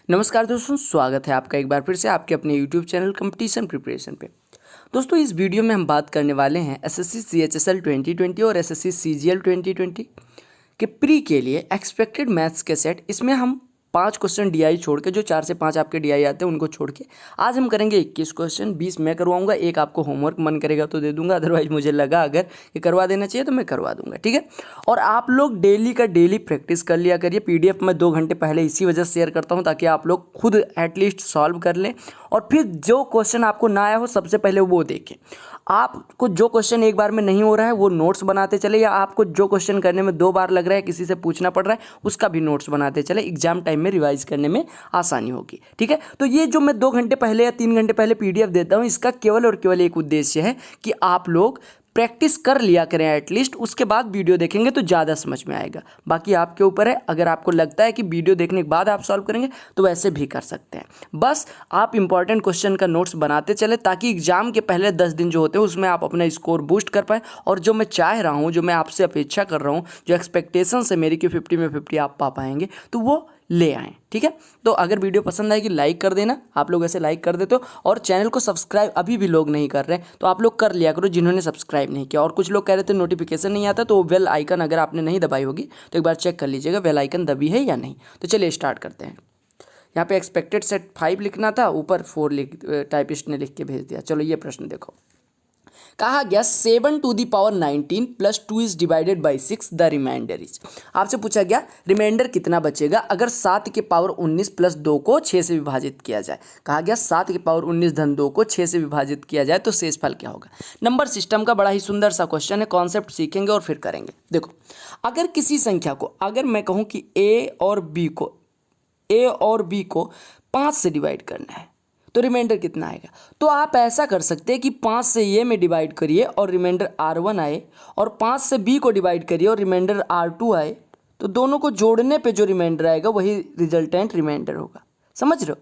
नमस्कार दोस्तों, स्वागत है आपका एक बार फिर से आपके अपने YouTube चैनल कंपटीशन प्रिपरेशन पे। दोस्तों, इस वीडियो में हम बात करने वाले हैं एसएससी CHSL 2020 और एसएससी CGL 2020 के प्री के लिए एक्सपेक्टेड मैथ्स के सेट। इसमें हम 5 क्वेश्चन DI छोड़ के, जो 4 से 5 आपके DI आते हैं उनको छोड़ के आज हम करेंगे 21 क्वेश्चन। 20 मैं करवाऊंगा, एक आपको होमवर्क मन करेगा तो दे दूंगा, अदरवाइज मुझे लगा अगर ये करवा देना चाहिए तो मैं करवा दूंगा, ठीक है। और आप लोग डेली का डेली प्रैक्टिस कर लिया करिए। PDF मैं 2 घंटे पहले इसी वजह से शेयर करता हूँ ताकि आप लोग खुद एटलीस्ट सॉल्व कर लें, और फिर जो क्वेश्चन आपको ना आया हो सबसे पहले वो देखें। आपको जो क्वेश्चन एक बार में नहीं हो रहा है वो नोट्स बनाते चले, या आपको जो क्वेश्चन करने में 2 बार लग रहा है, किसी से पूछना पड़ रहा है, उसका भी नोट्स बनाते चले। एग्जाम टाइम में रिवाइज करने में आसानी होगी, ठीक है। तो ये जो मैं 2 घंटे पहले या 3 घंटे पहले PDF देता हूँ, इसका केवल और केवल एक उद्देश्य है कि आप लोग प्रैक्टिस कर लिया करें एटलीस्ट, उसके बाद वीडियो देखेंगे तो ज़्यादा समझ में आएगा। बाकी आपके ऊपर है, अगर आपको लगता है कि वीडियो देखने के बाद आप सॉल्व करेंगे तो वैसे भी कर सकते हैं। बस आप इंपॉर्टेंट क्वेश्चन का नोट्स बनाते चले ताकि एग्जाम के पहले 10 दिन जो होते हैं उसमें आप अपना स्कोर बूस्ट कर पाएँ। और जो मैं चाह रहा हूँ, जो मैं आपसे अपेक्षा कर रहा हूँ, जो एक्सपेक्टेशन है मेरी कि 50 में 50 आप पा पाएंगे, तो वो ले आएँ, ठीक है। तो अगर वीडियो पसंद आएगी लाइक कर देना, आप लोग ऐसे लाइक कर देते हो। और चैनल को सब्सक्राइब अभी भी लोग नहीं कर रहे तो आप लोग कर लिया करो, जिन्होंने सब्सक्राइब नहीं किया। और कुछ लोग कह रहे थे नोटिफिकेशन नहीं आता, तो बेल आइकन अगर आपने नहीं दबाई होगी तो एक बार चेक कर लीजिएगा बेल आइकन दबी है या नहीं। तो चलिए स्टार्ट करते हैं। यहाँ पे एक्सपेक्टेड सेट 5 लिखना था, ऊपर 4 टाइपिस्ट ने लिख के भेज दिया। चलो ये प्रश्न देखो, कहा गया 7 to the power 19 plus 2 is divided by 6, the remainder is. आपसे पूछा गया रिमाइंडर कितना बचेगा अगर 7 के पावर 19 प्लस 2 को 6 से विभाजित किया जाए। कहा गया 7 के पावर 19 धन 2 को 6 से विभाजित किया जाए तो शेषफल क्या होगा। नंबर सिस्टम का बड़ा ही सुंदर सा क्वेश्चन है, कॉन्सेप्ट सीखेंगे और फिर करेंगे। देखो, अगर किसी संख्या को, अगर मैं कहूँ कि ए और बी को 5 से डिवाइड करना है तो रिमाइंडर कितना आएगा। तो आप ऐसा कर सकते हैं कि 5 से ए में डिवाइड करिए और रिमाइंडर R1 आए, और 5 से बी को डिवाइड करिए और रिमाइंडर R2 आए, तो दोनों को जोड़ने पे जो रिमाइंडर आएगा वही रिजल्टेंट रिमाइंडर होगा। समझ रहे हो?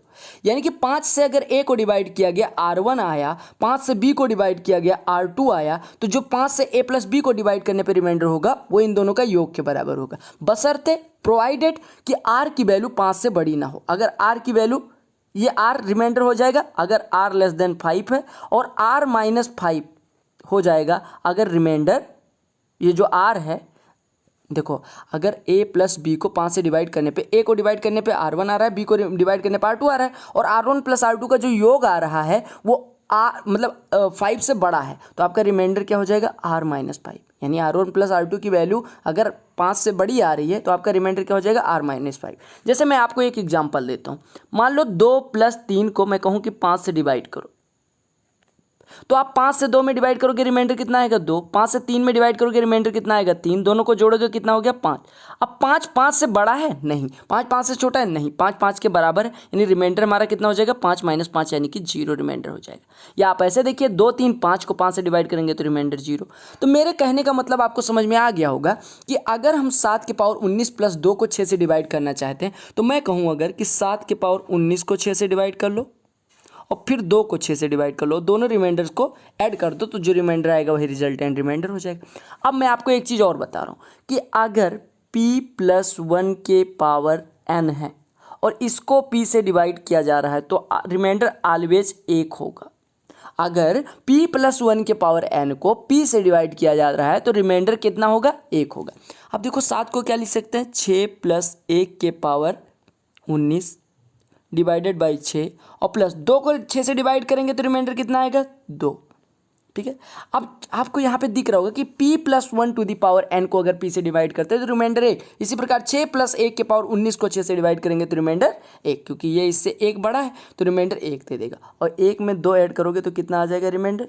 यानी कि 5 से अगर ए को डिवाइड किया गया R1 आया, 5 से बी को डिवाइड किया गया R2 आया, तो जो 5 से ए प्लस बी को डिवाइड करने पे रिमाइंडर होगा वो इन दोनों का योग के बराबर होगा, बशर्ते प्रोवाइडेड कि R की वैल्यू 5 से बड़ी ना हो। अगर R की वैल्यू, ये R रिमाइंडर हो जाएगा अगर R लेस देन 5 है, और R माइनस 5 हो जाएगा अगर रिमाइंडर, ये जो R है, देखो अगर A प्लस बी को 5 से डिवाइड करने पे, A को डिवाइड करने पे R1 आ रहा है, B को डिवाइड करने पे R2 आ रहा है, और R1 प्लस R2 का जो योग आ रहा है वो मतलब 5 से बड़ा है, तो आपका रिमाइंडर क्या हो जाएगा R माइनस 5। यानी R1 प्लस R2 की वैल्यू अगर 5 से बड़ी आ रही है तो आपका रिमाइंडर क्या हो जाएगा R माइनस 5। जैसे मैं आपको एक एग्जांपल देता हूँ, मान लो 2 प्लस 3 को मैं कहूँ कि 5 से डिवाइड करो, तो आप 5 से 2 में डिवाइड करोगे रिमाइंडर कितना आएगा 2, 5 से 3 में डिवाइड करोगे रिमाइंडर कितना आएगा 3, दोनों को जोड़ोगे कितना हो गया 5। अब 5 5 से बड़ा है नहीं, 5 5 से छोटा है नहीं, 5 5 के बराबर है, यानी रिमाइंडर हमारा कितना हो जाएगा 5 माइनस 5, यानी कि 0 रिमाइंडर हो जाएगा। या आप ऐसे देखिए 2 3 5 को 5 से डिवाइड करेंगे तो रिमाइंडर 0। तो मेरे कहने का मतलब आपको समझ में आ गया होगा कि अगर हम 7 के पावर 19 प्लस 2 को 6 से डिवाइड करना चाहते हैं तो मैं कहूँ अगर कि 7 के पावर 19 को 6 से डिवाइड कर लो और फिर 2 को 6 से डिवाइड कर लो, दोनों रिमाइंडर्स को ऐड कर दो, तो जो रिमाइंडर आएगा वही रिजल्टेंट रिमाइंडर हो जाएगा। अब मैं आपको एक चीज़ और बता रहा हूँ कि अगर p प्लस 1 के पावर n है और इसको p से डिवाइड किया जा रहा है तो रिमाइंडर ऑलवेज 1 होगा। अगर p प्लस 1 के पावर n को p से डिवाइड किया जा रहा है तो रिमाइंडर कितना होगा 1 होगा। अब देखो 7 को क्या लिख सकते हैं, 6 प्लस 1 के पावर 19 डिवाइडेड बाई 6, और प्लस 2 को 6 से डिवाइड करेंगे तो रिमाइंडर कितना आएगा 2, ठीक है। अब आपको यहाँ पे दिख रहा होगा कि p plus 1 to the power n को अगर p से डिवाइड करते हैं तो रिमाइंडर 1। इसी प्रकार 6 प्लस 1 के पावर 19 को 6 से डिवाइड करेंगे तो रिमाइंडर 1, क्योंकि ये इससे 1 बड़ा है तो रिमाइंडर 1 दे देगा, और 1 में 2 ऐड करोगे तो कितना आ जाएगा रिमाइंडर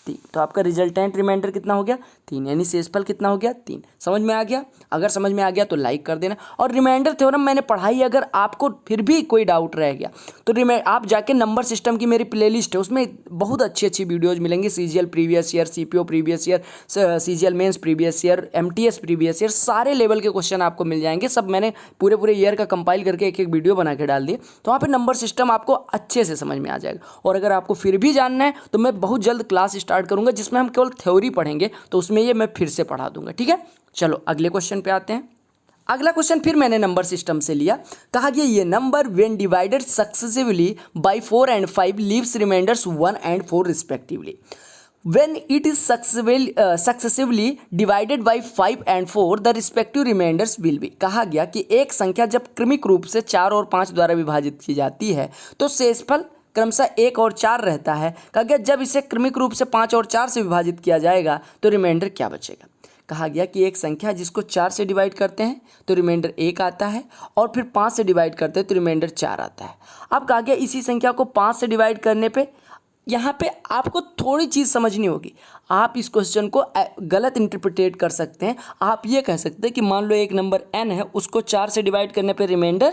3। तो आपका रिजल्टेंट रिमाइंडर कितना हो गया 3, यानी शेषफल कितना हो गया 3। समझ में आ गया? अगर समझ में आ गया तो लाइक कर देना। और रिमाइंडर थ्योरम मैंने पढ़ाई, अगर आपको फिर भी कोई डाउट रह गया तो आप जाके नंबर सिस्टम की मेरी प्लेलिस्ट है, उसमें बहुत अच्छी अच्छी वीडियोज़ मिलेंगी। CGL previous year, CPO previous year, CGL mains previous year, MTS previous year, सारे लेवल के क्वेश्चन आपको मिल जाएंगे। सब मैंने पूरे ईयर का कंपाइल करके एक एक वीडियो बना के डाल दिए, तो वहाँ पर नंबर सिस्टम आपको अच्छे से समझ में आ जाएगा। और अगर आपको फिर भी जानना है तो मैं बहुत जल्द क्लास स्टार्ट करूंगा जिसमें हम केवल थ्योरी पढ़ेंगे, तो उसमें ये मैं फिर से पढ़ा दूंगा, ठीक है। चलो अगले क्वेश्चन पे आते हैं। अगला क्वेश्चन फिर मैंने नंबर सिस्टम से लिया। कहा गया ये number when divided successively by 4 and 5 leaves remainders 1 and 4 respectively. When it is successively divided by 5 and 4, the respective remainders will be। कहा गया कि एक संख्या जब क्रमिक रूप से 4 और 5 द्वारा विभाजित की जाती है तो शेषफल क्रमशः 1 और 4 रहता है। कहा गया जब इसे क्रमिक रूप से 5 और 4 से विभाजित किया जाएगा तो रिमाइंडर क्या बचेगा। कहा गया कि एक संख्या जिसको 4 से डिवाइड करते हैं तो रिमाइंडर 1 आता है, और फिर 5 से डिवाइड करते हैं तो रिमाइंडर 4 आता है। अब कहा गया इसी संख्या को 5 से डिवाइड करने पे यहाँ पे आपको थोड़ी चीज़ समझनी होगी। आप इस क्वेश्चन को गलत इंटरप्रिटेट कर सकते हैं। आप ये कह सकते हैं कि मान लो एक नंबर n है, उसको 4 से डिवाइड करने पे रिमाइंडर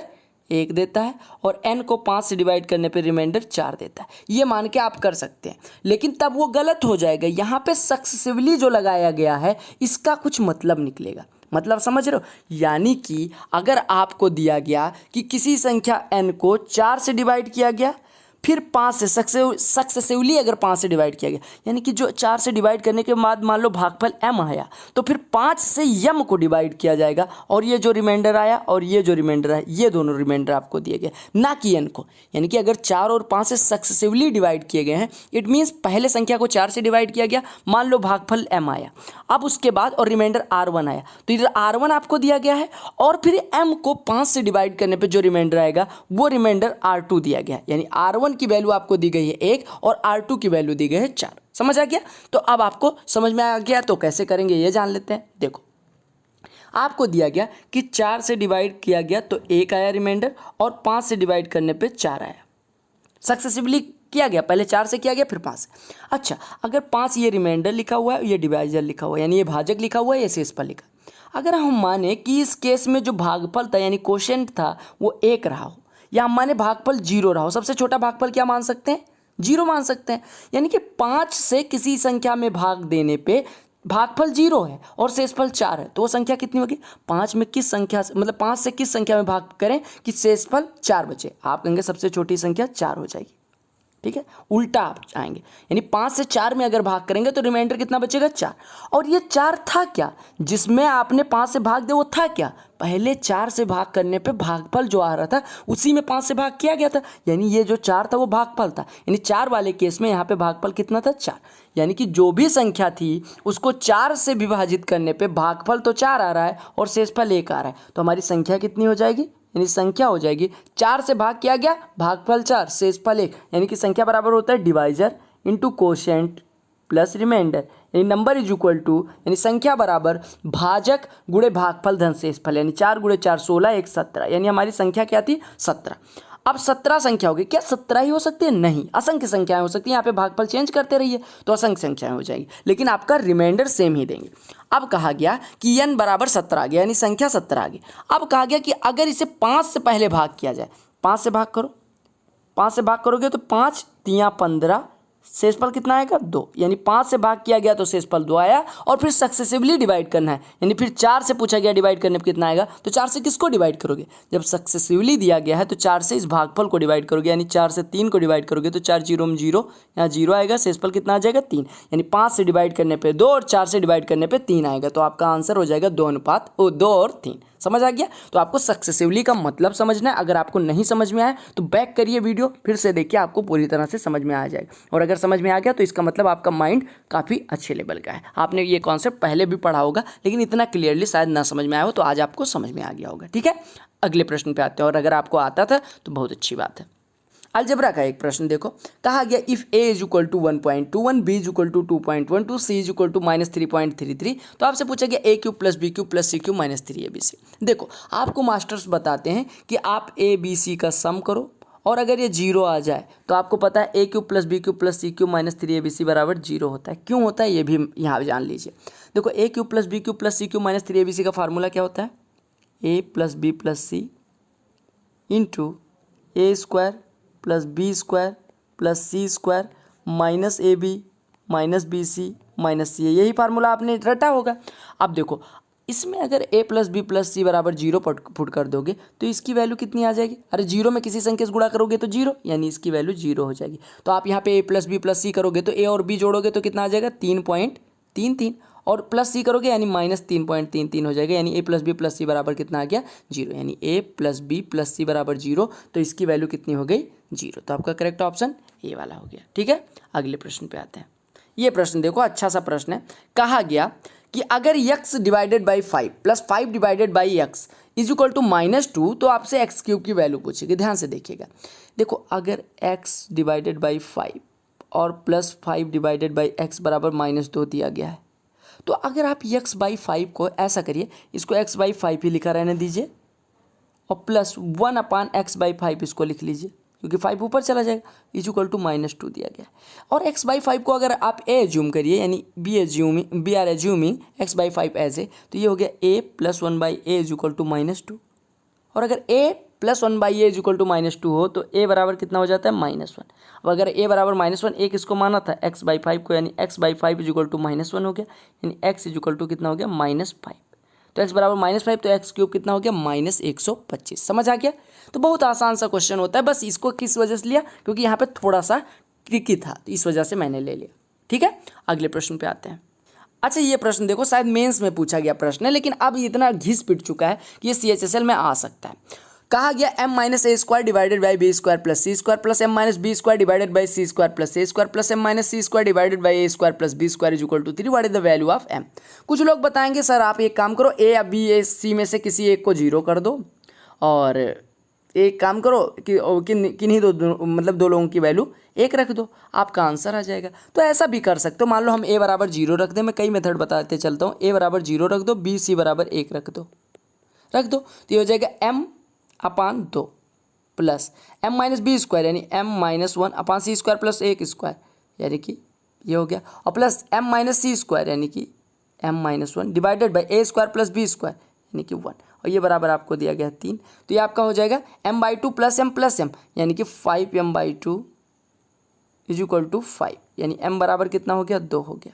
1 देता है, और n को 5 से डिवाइड करने पे रिमाइंडर 4 देता है। ये मान के आप कर सकते हैं, लेकिन तब वो गलत हो जाएगा। यहाँ पे सक्सेसिवली जो लगाया गया है इसका कुछ मतलब निकलेगा। मतलब समझ रहे हो? यानी कि अगर आपको दिया गया कि किसी संख्या n को 4 से डिवाइड किया गया, फिर 5 से सक्सेसिवली अगर 5 से डिवाइड किया गया, यानी कि जो 4 से डिवाइड करने के बाद मान लो भागफल m आया, तो फिर 5 से m को डिवाइड किया जाएगा, और ये जो रिमाइंडर आया और ये जो रिमाइंडर आया, ये दोनों रिमाइंडर आपको दिए गए, ना कि n को। यानी कि अगर 4 और 5 से सक्सेसिवली डिवाइड किए गए हैं, इट मीन्स पहले संख्या को 4 से डिवाइड किया गया, मान लो भागफल m आया, अब उसके बाद और रिमाइंडर r1 आया, तो इधर r1 आपको दिया गया है, और फिर m को 5 से डिवाइड करने पे जो रिमाइंडर आएगा वो रिमाइंडर r2 दिया गया है। यानी r1 की वैल्यू आपको दी गई है 1 और r2 की वैल्यू दी गई है 4। समझ आ गया? तो अब आपको समझ में आ गया, तो कैसे करेंगे ये जान लेते हैं। देखो, आपको दिया गया कि 4 से डिवाइड किया गया तो 1 आया रिमाइंडर, और 5 से डिवाइड करने पे 4 आया। सक्सेसिवली किया गया, पहले 4 से किया गया फिर 5 से। अच्छा, अगर 5 ये रिमाइंडर लिखा हुआ है, ये डिवाइजर लिखा हुआ है, यानी ये भाजक लिखा हुआ है, ये शेषफल लिखा। अगर हम माने कि इस केस में जो भागफल था यानी क्वोशिएंट था वो 1 रहा हो, या हम माने भागफल 0 रहा हो, सबसे छोटा भागफल क्या मान सकते हैं? 0 मान सकते हैं। यानी कि 5 से किसी संख्या में भाग देने पे भागफल 0 है और शेषफल 4 है, तो वो संख्या कितनी होगी? 5 में किस संख्या से, मतलब 5 से किस संख्या में भाग करें कि शेषफल 4 बचे? आप कहेंगे सबसे छोटी संख्या 4 हो जाएगी। ठीक है, उल्टा आप आएंगे, यानी 5 से 4 में अगर भाग करेंगे तो रिमाइंडर कितना बचेगा? 4। और ये 4 था क्या जिसमें आपने 5 से भाग दे? वो था क्या? पहले 4 से भाग करने पे भागफल जो आ रहा था उसी में 5 से भाग किया गया था, यानी ये जो 4 था वो भागफल था। यानी 4 वाले केस में यहाँ पे भागफल कितना था? 4। यानी कि जो भी संख्या थी उसको 4 से विभाजित करने पे भागफल तो 4 आ रहा है और शेषफल 1 आ रहा है, तो हमारी संख्या कितनी हो जाएगी? यानी संख्या हो जाएगी 4 से भाग किया गया, भागफल 4, शेषफल 1। यानी कि संख्या बराबर होता है divisor into quotient plus remainder, यानी नंबर इज इक्वल टू, यानी संख्या बराबर भाजक गुणे भागफल धन शेषफल, यानी 4 गुणे 4 16, 1 17। यानी हमारी संख्या क्या थी? 17। अब 17 संख्या होगी, क्या 17 ही हो सकती है? नहीं, असंख्य संख्याएं हो सकती हैं। यहाँ पे भागफल चेंज करते रहिए तो असंख्य संख्याएं हो जाएगी, लेकिन आपका रिमाइंडर सेम ही देंगे। अब कहा गया कि n बराबर 17 आ गया, यानी संख्या 17 आ गई। अब कहा गया कि अगर इसे 5 से पहले भाग किया जाए, 5 से भाग करो, 5 से भाग करोगे तो 5 तियाँ 15, शेषफल कितना आएगा? 2। यानी 5 से भाग किया गया तो शेषफल 2 आया, और फिर सक्सेसिवली डिवाइड करना है, यानी फिर 4 से पूछा गया डिवाइड करने पर कितना आएगा, तो 4 से किसको डिवाइड करोगे? जब सक्सेसिवली दिया गया है तो 4 से इस भागफल को डिवाइड करोगे, यानी 4 से 3 को डिवाइड करोगे तो 4 0 में 0, यहाँ 0 आएगा, शेषफल कितना आ जाएगा? 3। यानी 5 से डिवाइड करने पर 2 और 4 से डिवाइड करने पर 3 आएगा, तो आपका आंसर हो जाएगा 2 और 3। समझ आ गया? तो आपको सक्सेसिवली का मतलब समझना है। अगर आपको नहीं समझ में आया तो बैक करिए वीडियो, फिर से देखिए, आपको पूरी तरह से समझ में आ जाएगा। और अगर समझ में आ गया तो इसका मतलब आपका माइंड काफ़ी अच्छे लेवल का है। आपने ये कॉन्सेप्ट पहले भी पढ़ा होगा, लेकिन इतना क्लियरली शायद ना समझ में आया हो, तो आज आपको समझ में आ गया होगा। ठीक है, अगले प्रश्न पे आते हैं, और अगर आपको आता था तो बहुत अच्छी बात है। अलजेब्रा का एक प्रश्न देखो, कहा गया if a is equal to 1.21, b is equal to 2.12, c is equal to -3.33, तो आपसे पूछा गया a cube plus B cube plus C cube minus 3abc। देखो, आपको मास्टर्स बताते हैं कि आप a b c का सम करो, और अगर ये 0 आ जाए तो आपको पता है a cube plus B cube plus C cube minus 3abc बराबर 0 होता है। क्यों होता है ये भी यहाँ जान लीजिए। देखो, a cube plus B cube plus C cube minus 3abc का फार्मूला क्या होता है? a plus B plus C into A square plus B square plus C square minus A B minus B C minus C. यही formula आपने रटा होगा। अब देखो, इसमें अगर a प्लस बी प्लस सी बराबर 0 पुट कर दोगे तो इसकी वैल्यू कितनी आ जाएगी? अरे 0 में किसी संख्या से गुणा करोगे तो 0, यानी इसकी वैल्यू 0 हो जाएगी। तो आप यहाँ पे a प्लस बी प्लस सी करोगे तो a और b जोड़ोगे तो कितना आ जाएगा? 3.33, और प्लस सी करोगे यानी -3.33 हो जाएगा, यानी a प्लस बी प्लस सी बराबर कितना आ गया 0, यानी a प्लस बी प्लस सी बराबर 0। तो इसकी वैल्यू कितनी हो गई 0। तो आपका करेक्ट ऑप्शन ए वाला हो गया। ठीक है, अगले प्रश्न पे आते हैं। ये प्रश्न देखो, अच्छा सा प्रश्न है। कहा गया कि अगर x divided by 5 plus 5 divided by x is equal to -2, तो आपसे एक्स क्यूब की वैल्यू पूछेगी। ध्यान से देखिएगा, देखो अगर x डिवाइडेड बाई 5 और प्लस 5 डिवाइडेड बाई एक्स बराबर -2 दिया गया है, तो अगर आप x बाई 5 को ऐसा करिए, इसको x बाई 5 ही लिखा रहने दीजिए और प्लस 1 अपान एक्स बाई 5 इसको लिख लीजिए, क्योंकि 5 ऊपर चला जाएगा, इज इक्वल टू -2 दिया गया है। और x बाई 5 को अगर आप a एज्यूम करिए, यानी we are assuming x by 5 as a, तो ये हो गया a plus 1 by a is equal to -2। और अगर a plus 1 by a is equal to -2 हो तो a बराबर कितना हो जाता है -1। अब अगर a बराबर -1 एक इसको माना था x बाई 5 को, यानी x by 5 is equal to -1 हो गया, यानी x इज इक्वल टू कितना हो गया -5। तो x बराबर -5, तो x क्यूब कितना हो गया -125। समझ आ गया। तो बहुत आसान सा क्वेश्चन होता है, बस इसको किस वजह से लिया, क्योंकि यहाँ पे थोड़ा सा ट्रिकी था, तो इस वजह से मैंने ले लिया। ठीक है, अगले प्रश्न पे आते हैं। अच्छा, ये प्रश्न देखो, शायद मेंस में पूछा गया प्रश्न है, लेकिन अब इतना घिस पिट चुका है कि ये CHSL में आ सकता है। कहा गया m minus A square divided by B square plus C square plus m minus B square divided by C square plus A square plus m minus C square divided by A square plus B square is equal to 3। What is the value of m? कुछ लोग बताएंगे sir आप एक काम करो, a या b या c में से किसी एक को 0 कर दो, और एक काम करो कि किन्हीं मतलब दो लोगों की वैल्यू 1 रख दो, आपका आंसर आ जाएगा। तो ऐसा भी कर सकते हो। मान लो हम a बराबर 0 रख दें, मैं कई मेथड बताते चलता हूँ। a बराबर 0 रख दो, b c बराबर 1 रख दो, तो ये हो जाएगा m upon 2 plus m minus B square, यानी m माइनस 1 अपान सी स्क्वायर प्लस 1 स्क्वायर, यानी कि ये हो गया, और प्लस m माइनस सी स्क्वायर, यानी कि m minus 1 divided by A square plus B square, यानी कि 1, और ये बराबर आपको दिया गया 3। तो ये आपका हो जाएगा m/2 प्लस m, यानी कि 5m/2 इज इक्वल टू 5, यानी m बराबर कितना हो गया 2 हो गया।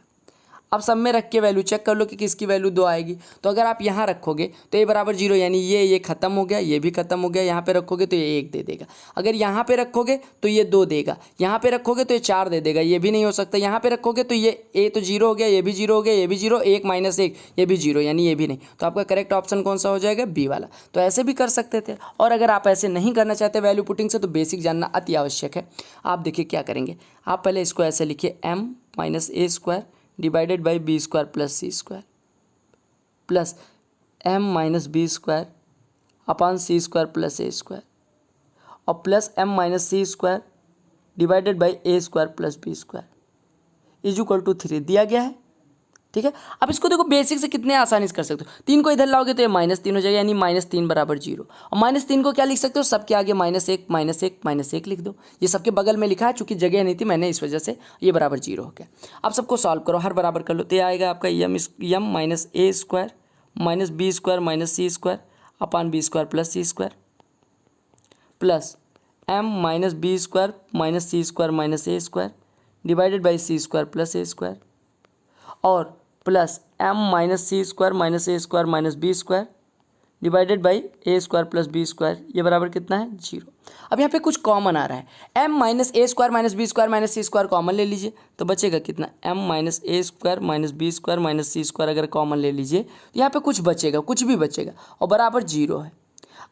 अब सब में रख के वैल्यू चेक कर लो कि किसकी वैल्यू 2 आएगी। तो अगर आप यहाँ रखोगे तो a बराबर 0, यानी ये खत्म हो गया, ये भी खत्म हो गया। यहाँ पे रखोगे तो ये 1 दे देगा। अगर यहाँ पे रखोगे तो ये 2 देगा, यहाँ पे रखोगे तो ये 4 दे देगा, ये भी नहीं हो सकता। यहाँ पे रखोगे तो ये a तो 0 हो गया, ये भी 0 हो गया, ये भी 0, 1 माइनस 1 ये भी 0, यानी ये भी नहीं। तो आपका करेक्ट ऑप्शन कौन सा हो जाएगा? बी वाला। तो ऐसे भी कर सकते थे, और अगर आप ऐसे नहीं करना चाहते वैल्यू पुटिंग से, तो बेसिक जानना अति आवश्यक है। आप देखिए क्या करेंगे, आप पहले इसको ऐसे लिखिए m minus A square divided by B square plus C square plus m minus B square upon C square plus A square, और plus m minus C square divided by A square plus B square is equal to 3 दिया गया है। ठीक है, अब इसको देखो basic से कितने आसानी से कर सकते हो। 3 को इधर लाओगे तो ये -3 हो जाएगा, यानी -3 बराबर 0। और -3 को क्या लिख सकते हो? सबके आगे -1 -1 -1 लिख दो। ये सबके बगल में लिखा है, चूंकि जगह नहीं थी मैंने, इस वजह से ये बराबर 0 हो गया। अब सबको सॉल्व करो, हर बराबर कर लो, तो ये आएगा आपका m minus A square minus B square minus C square upon B square plus C square plus m minus B square minus C square minus A square divided by C square plus A square, और plus m minus C square minus A square minus B square divided by A square plus B square, ये बराबर कितना है 0। अब यहाँ पे कुछ common आ रहा है, m माइनस ए square minus B square minus सी स्क्वायर कॉमन ले लीजिए, तो बचेगा कितना? m माइनस ए square minus B square minus सी स्क्वायर अगर कॉमन ले लीजिए तो यहाँ पे कुछ बचेगा, कुछ भी बचेगा, और बराबर 0 है।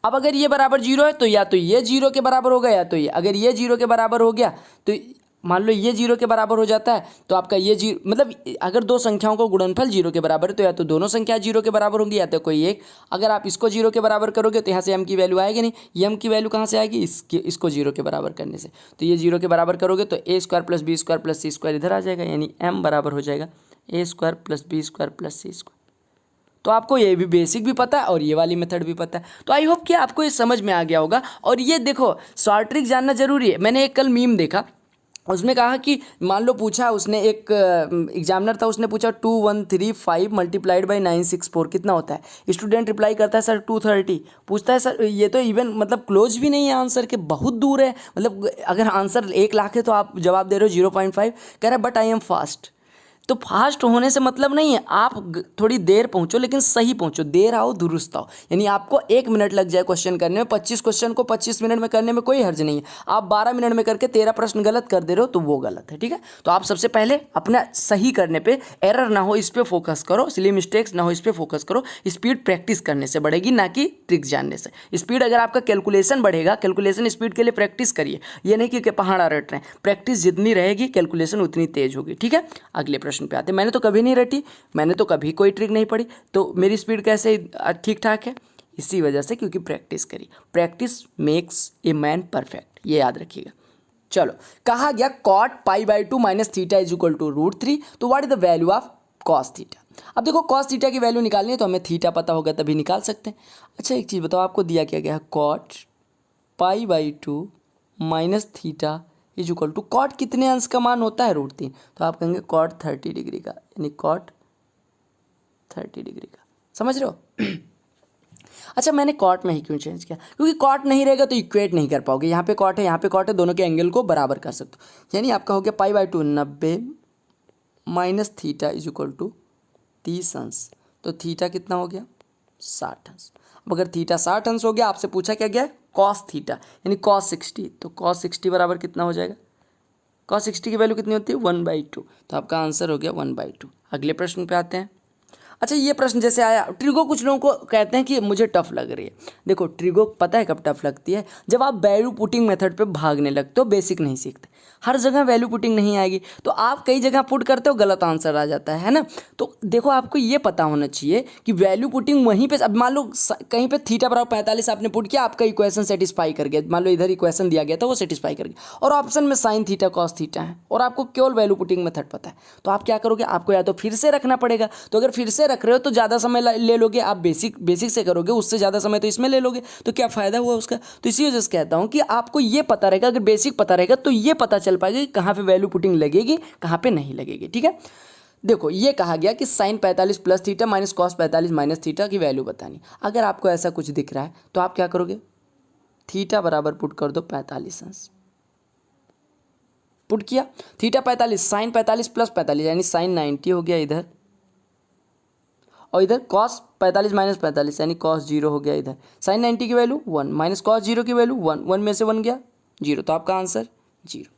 अब अगर ये बराबर 0 है तो या तो ये 0 के बराबर होगा, या तो ये, अगर ये 0 के बराबर हो गया तो मान लो ये 0 के बराबर हो जाता है, तो आपका ये 0 मतलब अगर दो संख्याओं को गुणनफल 0 के बराबर है तो या तो दोनों संख्या 0 के बराबर होंगी, या तो कोई एक। अगर आप इसको 0 के बराबर करोगे तो यहाँ से m की वैल्यू आएगी नहीं, ये m की वैल्यू कहाँ से आएगी? इसको 0 के बराबर करने से। तो ये 0 के बराबर करोगे तो A square plus B square plus C square इधर आ जाएगा, यानी m बराबर हो जाएगा A square plus B square plus C square. तो आपको ये भी बेसिक भी पता है और ये वाली मेथड भी पता है। तो आई होप कि आपको ये समझ में आ गया होगा। और ये देखो शॉर्ट ट्रिक जानना जरूरी है। मैंने एक कल मीम देखा, उसमें कहा कि मान लो पूछा उसने, एक एग्जामिनर था, उसने पूछा 2135 मल्टीप्लाइड बाई 964 कितना होता है? स्टूडेंट रिप्लाई करता है सर 230। पूछता है सर ये तो इवन मतलब क्लोज भी नहीं है आंसर के, बहुत दूर है, मतलब अगर आंसर 1 लाख है तो आप जवाब दे रहे हो 0.5। कह रहा है बट आई एम फास्ट। तो फास्ट होने से मतलब नहीं है आप थोड़ी देर पहुंचो लेकिन सही पहुंचो, देर आओ दुरुस्त आओ। यानी आपको 1 मिनट लग जाए क्वेश्चन करने में, 25 क्वेश्चन को 25 मिनट में करने में कोई हर्ज नहीं है। आप 12 मिनट में करके 13 प्रश्न गलत कर दे रहे हो तो वो गलत है, ठीक है। तो आप सबसे पहले अपना सही करने पे, एरर ना हो इस पर फोकस करो, सिली मिस्टेक्स ना हो इस पर फोकस करो। स्पीड प्रैक्टिस करने से बढ़ेगी, ना कि ट्रिक जानने से। स्पीड अगर आपका कैलकुलेशन बढ़ेगा, कैलकुलेशन स्पीड के लिए प्रैक्टिस करिए, ये नहीं कि पहाड़ा रट रहे हैं। प्रैक्टिस जितनी रहेगी कैलकुलेशन उतनी तेज होगी, ठीक है। अगले प्रश्न पे आते हैं। मैंने तो कभी नहीं रटी, मैंने तो कभी कोई ट्रिक नहीं पढ़ी, तो मेरी स्पीड कैसे ठीक ठाक है? इसी वजह से क्योंकि प्रैक्टिस करी। Practice makes a man perfect, ये याद रखिएगा। चलो, कहा गया cot pi by 2 minus theta is equal to √3, तो what is the value of cos theta. अब देखो कॉस थीटा की वैल्यू निकालनी है तो हमें थीटा पता होगा तभी निकाल सकते हैं। अच्छा एक चीज़ बताओ, आपको दिया क्या गया है? Cot pi by 2 minus theta is equal to, cot कितने अंश का मान होता है? √3, तो आप कहेंगे कॉट 30 डिग्री का, यानी कॉट 30 डिग्री का। समझ रहे हो? अच्छा मैंने कॉट में ही क्यों चेंज किया? क्योंकि कॉट नहीं रहेगा तो इक्वेट नहीं कर पाओगे। यहाँ पे कॉट है, यहाँ पे कॉट है, दोनों के एंगल को बराबर कर सकते हो। यानी आपका हो गया pi by 2 90 minus theta is equal to 30 अंश, तो थीटा कितना हो गया? 60 अंश। अब अगर थीटा 60 अंश हो गया, आपसे पूछा क्या गया? कॉस थीटा, यानी कॉस 60, तो कॉस 60 बराबर कितना हो जाएगा? कॉस 60 की वैल्यू कितनी होती है? 1/2, तो आपका आंसर हो गया 1/2। अगले प्रश्न पे आते हैं। अच्छा ये प्रश्न जैसे आया, ट्रिगो कुछ लोगों को कहते हैं कि मुझे टफ लग रही है। देखो ट्रिगो पता है कब टफ लगती है? जब आप वैल्यू पुटिंग मेथड पे भागने लगते हो, बेसिक नहीं सीखते। हर जगह वैल्यू पुटिंग नहीं आएगी, तो आप कई जगह पुट करते हो, गलत आंसर आ जाता है ना। तो देखो आपको ये पता होना चाहिए कि वैल्यू पुटिंग वहीं पे, अब मान लो कहीं पे थीटा बराबर 45 आपने पुट किया, आपका इक्वेशन सेटिस्फाई कर गया। मान लो इधर इक्वेशन दिया गया था, वो सेटिस्फाई कर गया, और ऑप्शन में साइन थीटा कॉस थीटा है, और आपको केवल वैल्यू पुटिंग मेथड पता है, तो आप क्या करोगे? आपको या तो फिर से रखना पड़ेगा। तो अगर फिर से रख रहे हो तो ज़्यादा समय ले लोगे, आप बेसिक से करोगे, उससे ज़्यादा समय तो इसमें ले लोगे, तो क्या फ़ायदा हुआ उसका? तो इसी वजह से कहता हूँ कि आपको ये पता रहेगा, अगर बेसिक पता रहेगा तो ये पता चल पाएगा कि कहाँ पे वैल्यू पुटिंग लगेगी, कहाँ पे नहीं लगेगी, ठीक है। देखो ये कहा गया कि sine 45 plus theta minus cos 45 minus theta की वैल्यू बतानी। अगर आपको ऐसा कुछ दिख रहा है तो आप क्या करोगे? थीटा बराबर पुट कर दो 45 अंश, पुट किया थीटा 45, साइन 45 प्लस 45 यानी साइन 90 हो गया इधर, और इधर कॉस 45 माइनस 45 यानी कॉस 0 हो गया इधर। साइन 90 की वैल्यू 1 माइनस कॉस 0 की वैल्यू 1, 1 में से 1 गया 0, तो आपका आंसर 0।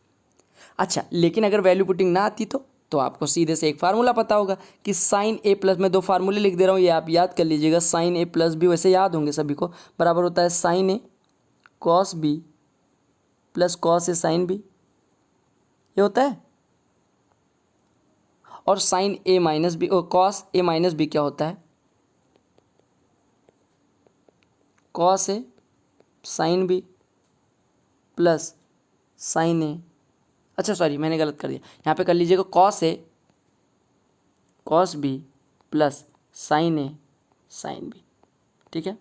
अच्छा लेकिन अगर वैल्यू पुटिंग ना आती तो आपको सीधे से एक फार्मूला पता होगा कि साइन ए प्लस, मैं 2 फार्मूले लिख दे रहा हूँ, ये आप याद कर लीजिएगा। साइन ए प्लस बी वैसे याद होंगे सभी को, बराबर होता है sign A cos B plus cos A sine B, ये होता है। और sign A minus B, cos A minus B क्या होता है? Cos A sine B plus sign ए, अच्छा सॉरी मैंने गलत कर दिया, यहाँ पे कर लीजिएगा कॉस बी प्लस साइन ए साइन बी, ठीक है।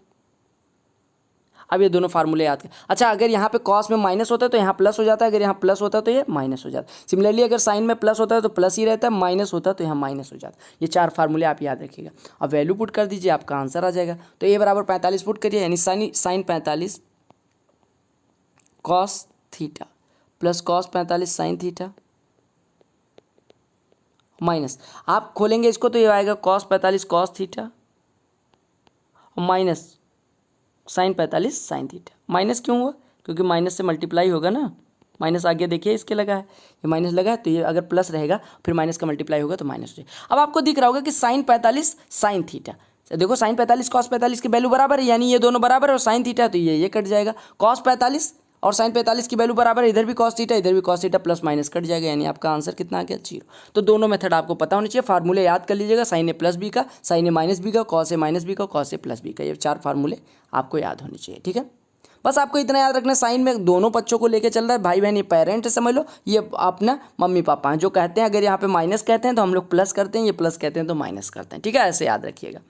अब ये दोनों फार्मूले याद कर। अच्छा अगर यहाँ पे कॉस में माइनस होता है तो यहाँ प्लस हो जाता है, अगर यहाँ प्लस होता है तो ये माइनस हो जाता है। सिमिलरली अगर साइन में प्लस होता है तो प्लस ही रहता है, माइनस होता है तो यहाँ माइनस हो जाता है। ये 4 फार्मूले आप याद रखिएगा। अब वैल्यू पुट कर दीजिए, आपका आंसर आ जाएगा। तो ए बराबर 45 पुट करिए, यानी sine 45 cos theta plus cos 45 sine theta minus, आप खोलेंगे इसको तो ये आएगा cos 45 cos theta minus sine 45 sine theta. Minus क्यों हुआ? क्योंकि माइनस से मल्टीप्लाई होगा ना, माइनस आगे देखिए इसके लगा है, ये माइनस लगा है, तो ये अगर प्लस रहेगा फिर माइनस का मल्टीप्लाई होगा तो माइनस हो जाएगा। अब आपको दिख रहा होगा कि साइन 45 साइन थीटा, देखो साइन 45 कॉस 45 की वैल्यू बराबर है, यानी ये दोनों बराबर है, और साइन थीटा तो ये कट जाएगा। कॉस 45 और साइन 45 की वैल्यू बराबर है, इधर भी कॉस थीटा इधर भी cos theta, plus minus cut जाएगा, यानी आपका आंसर कितना आ गया? 0। तो दोनों मेथड आपको पता होनी चाहिए। फार्मूले याद कर लीजिएगा, साइन ए प्लस बी का, साइन ए माइनस बी का, कॉस ए माइनस बी का, कॉस ए प्लस बी का, ये 4 फार्मूले आपको याद होने चाहिए, ठीक है। बस आपको इतना याद रखना, साइन में दोनों पक्षों को लेके चल रहा है, भाई बहन ये पेरेंट है समझ लो, ये अपना मम्मी पापा हैं। जो कहते हैं अगर यहाँ पे माइनस कहते हैं तो हम लोग प्लस करते हैं, ये प्लस कहते हैं तो माइनस करते हैं, ठीक है, ऐसे याद रखिएगा।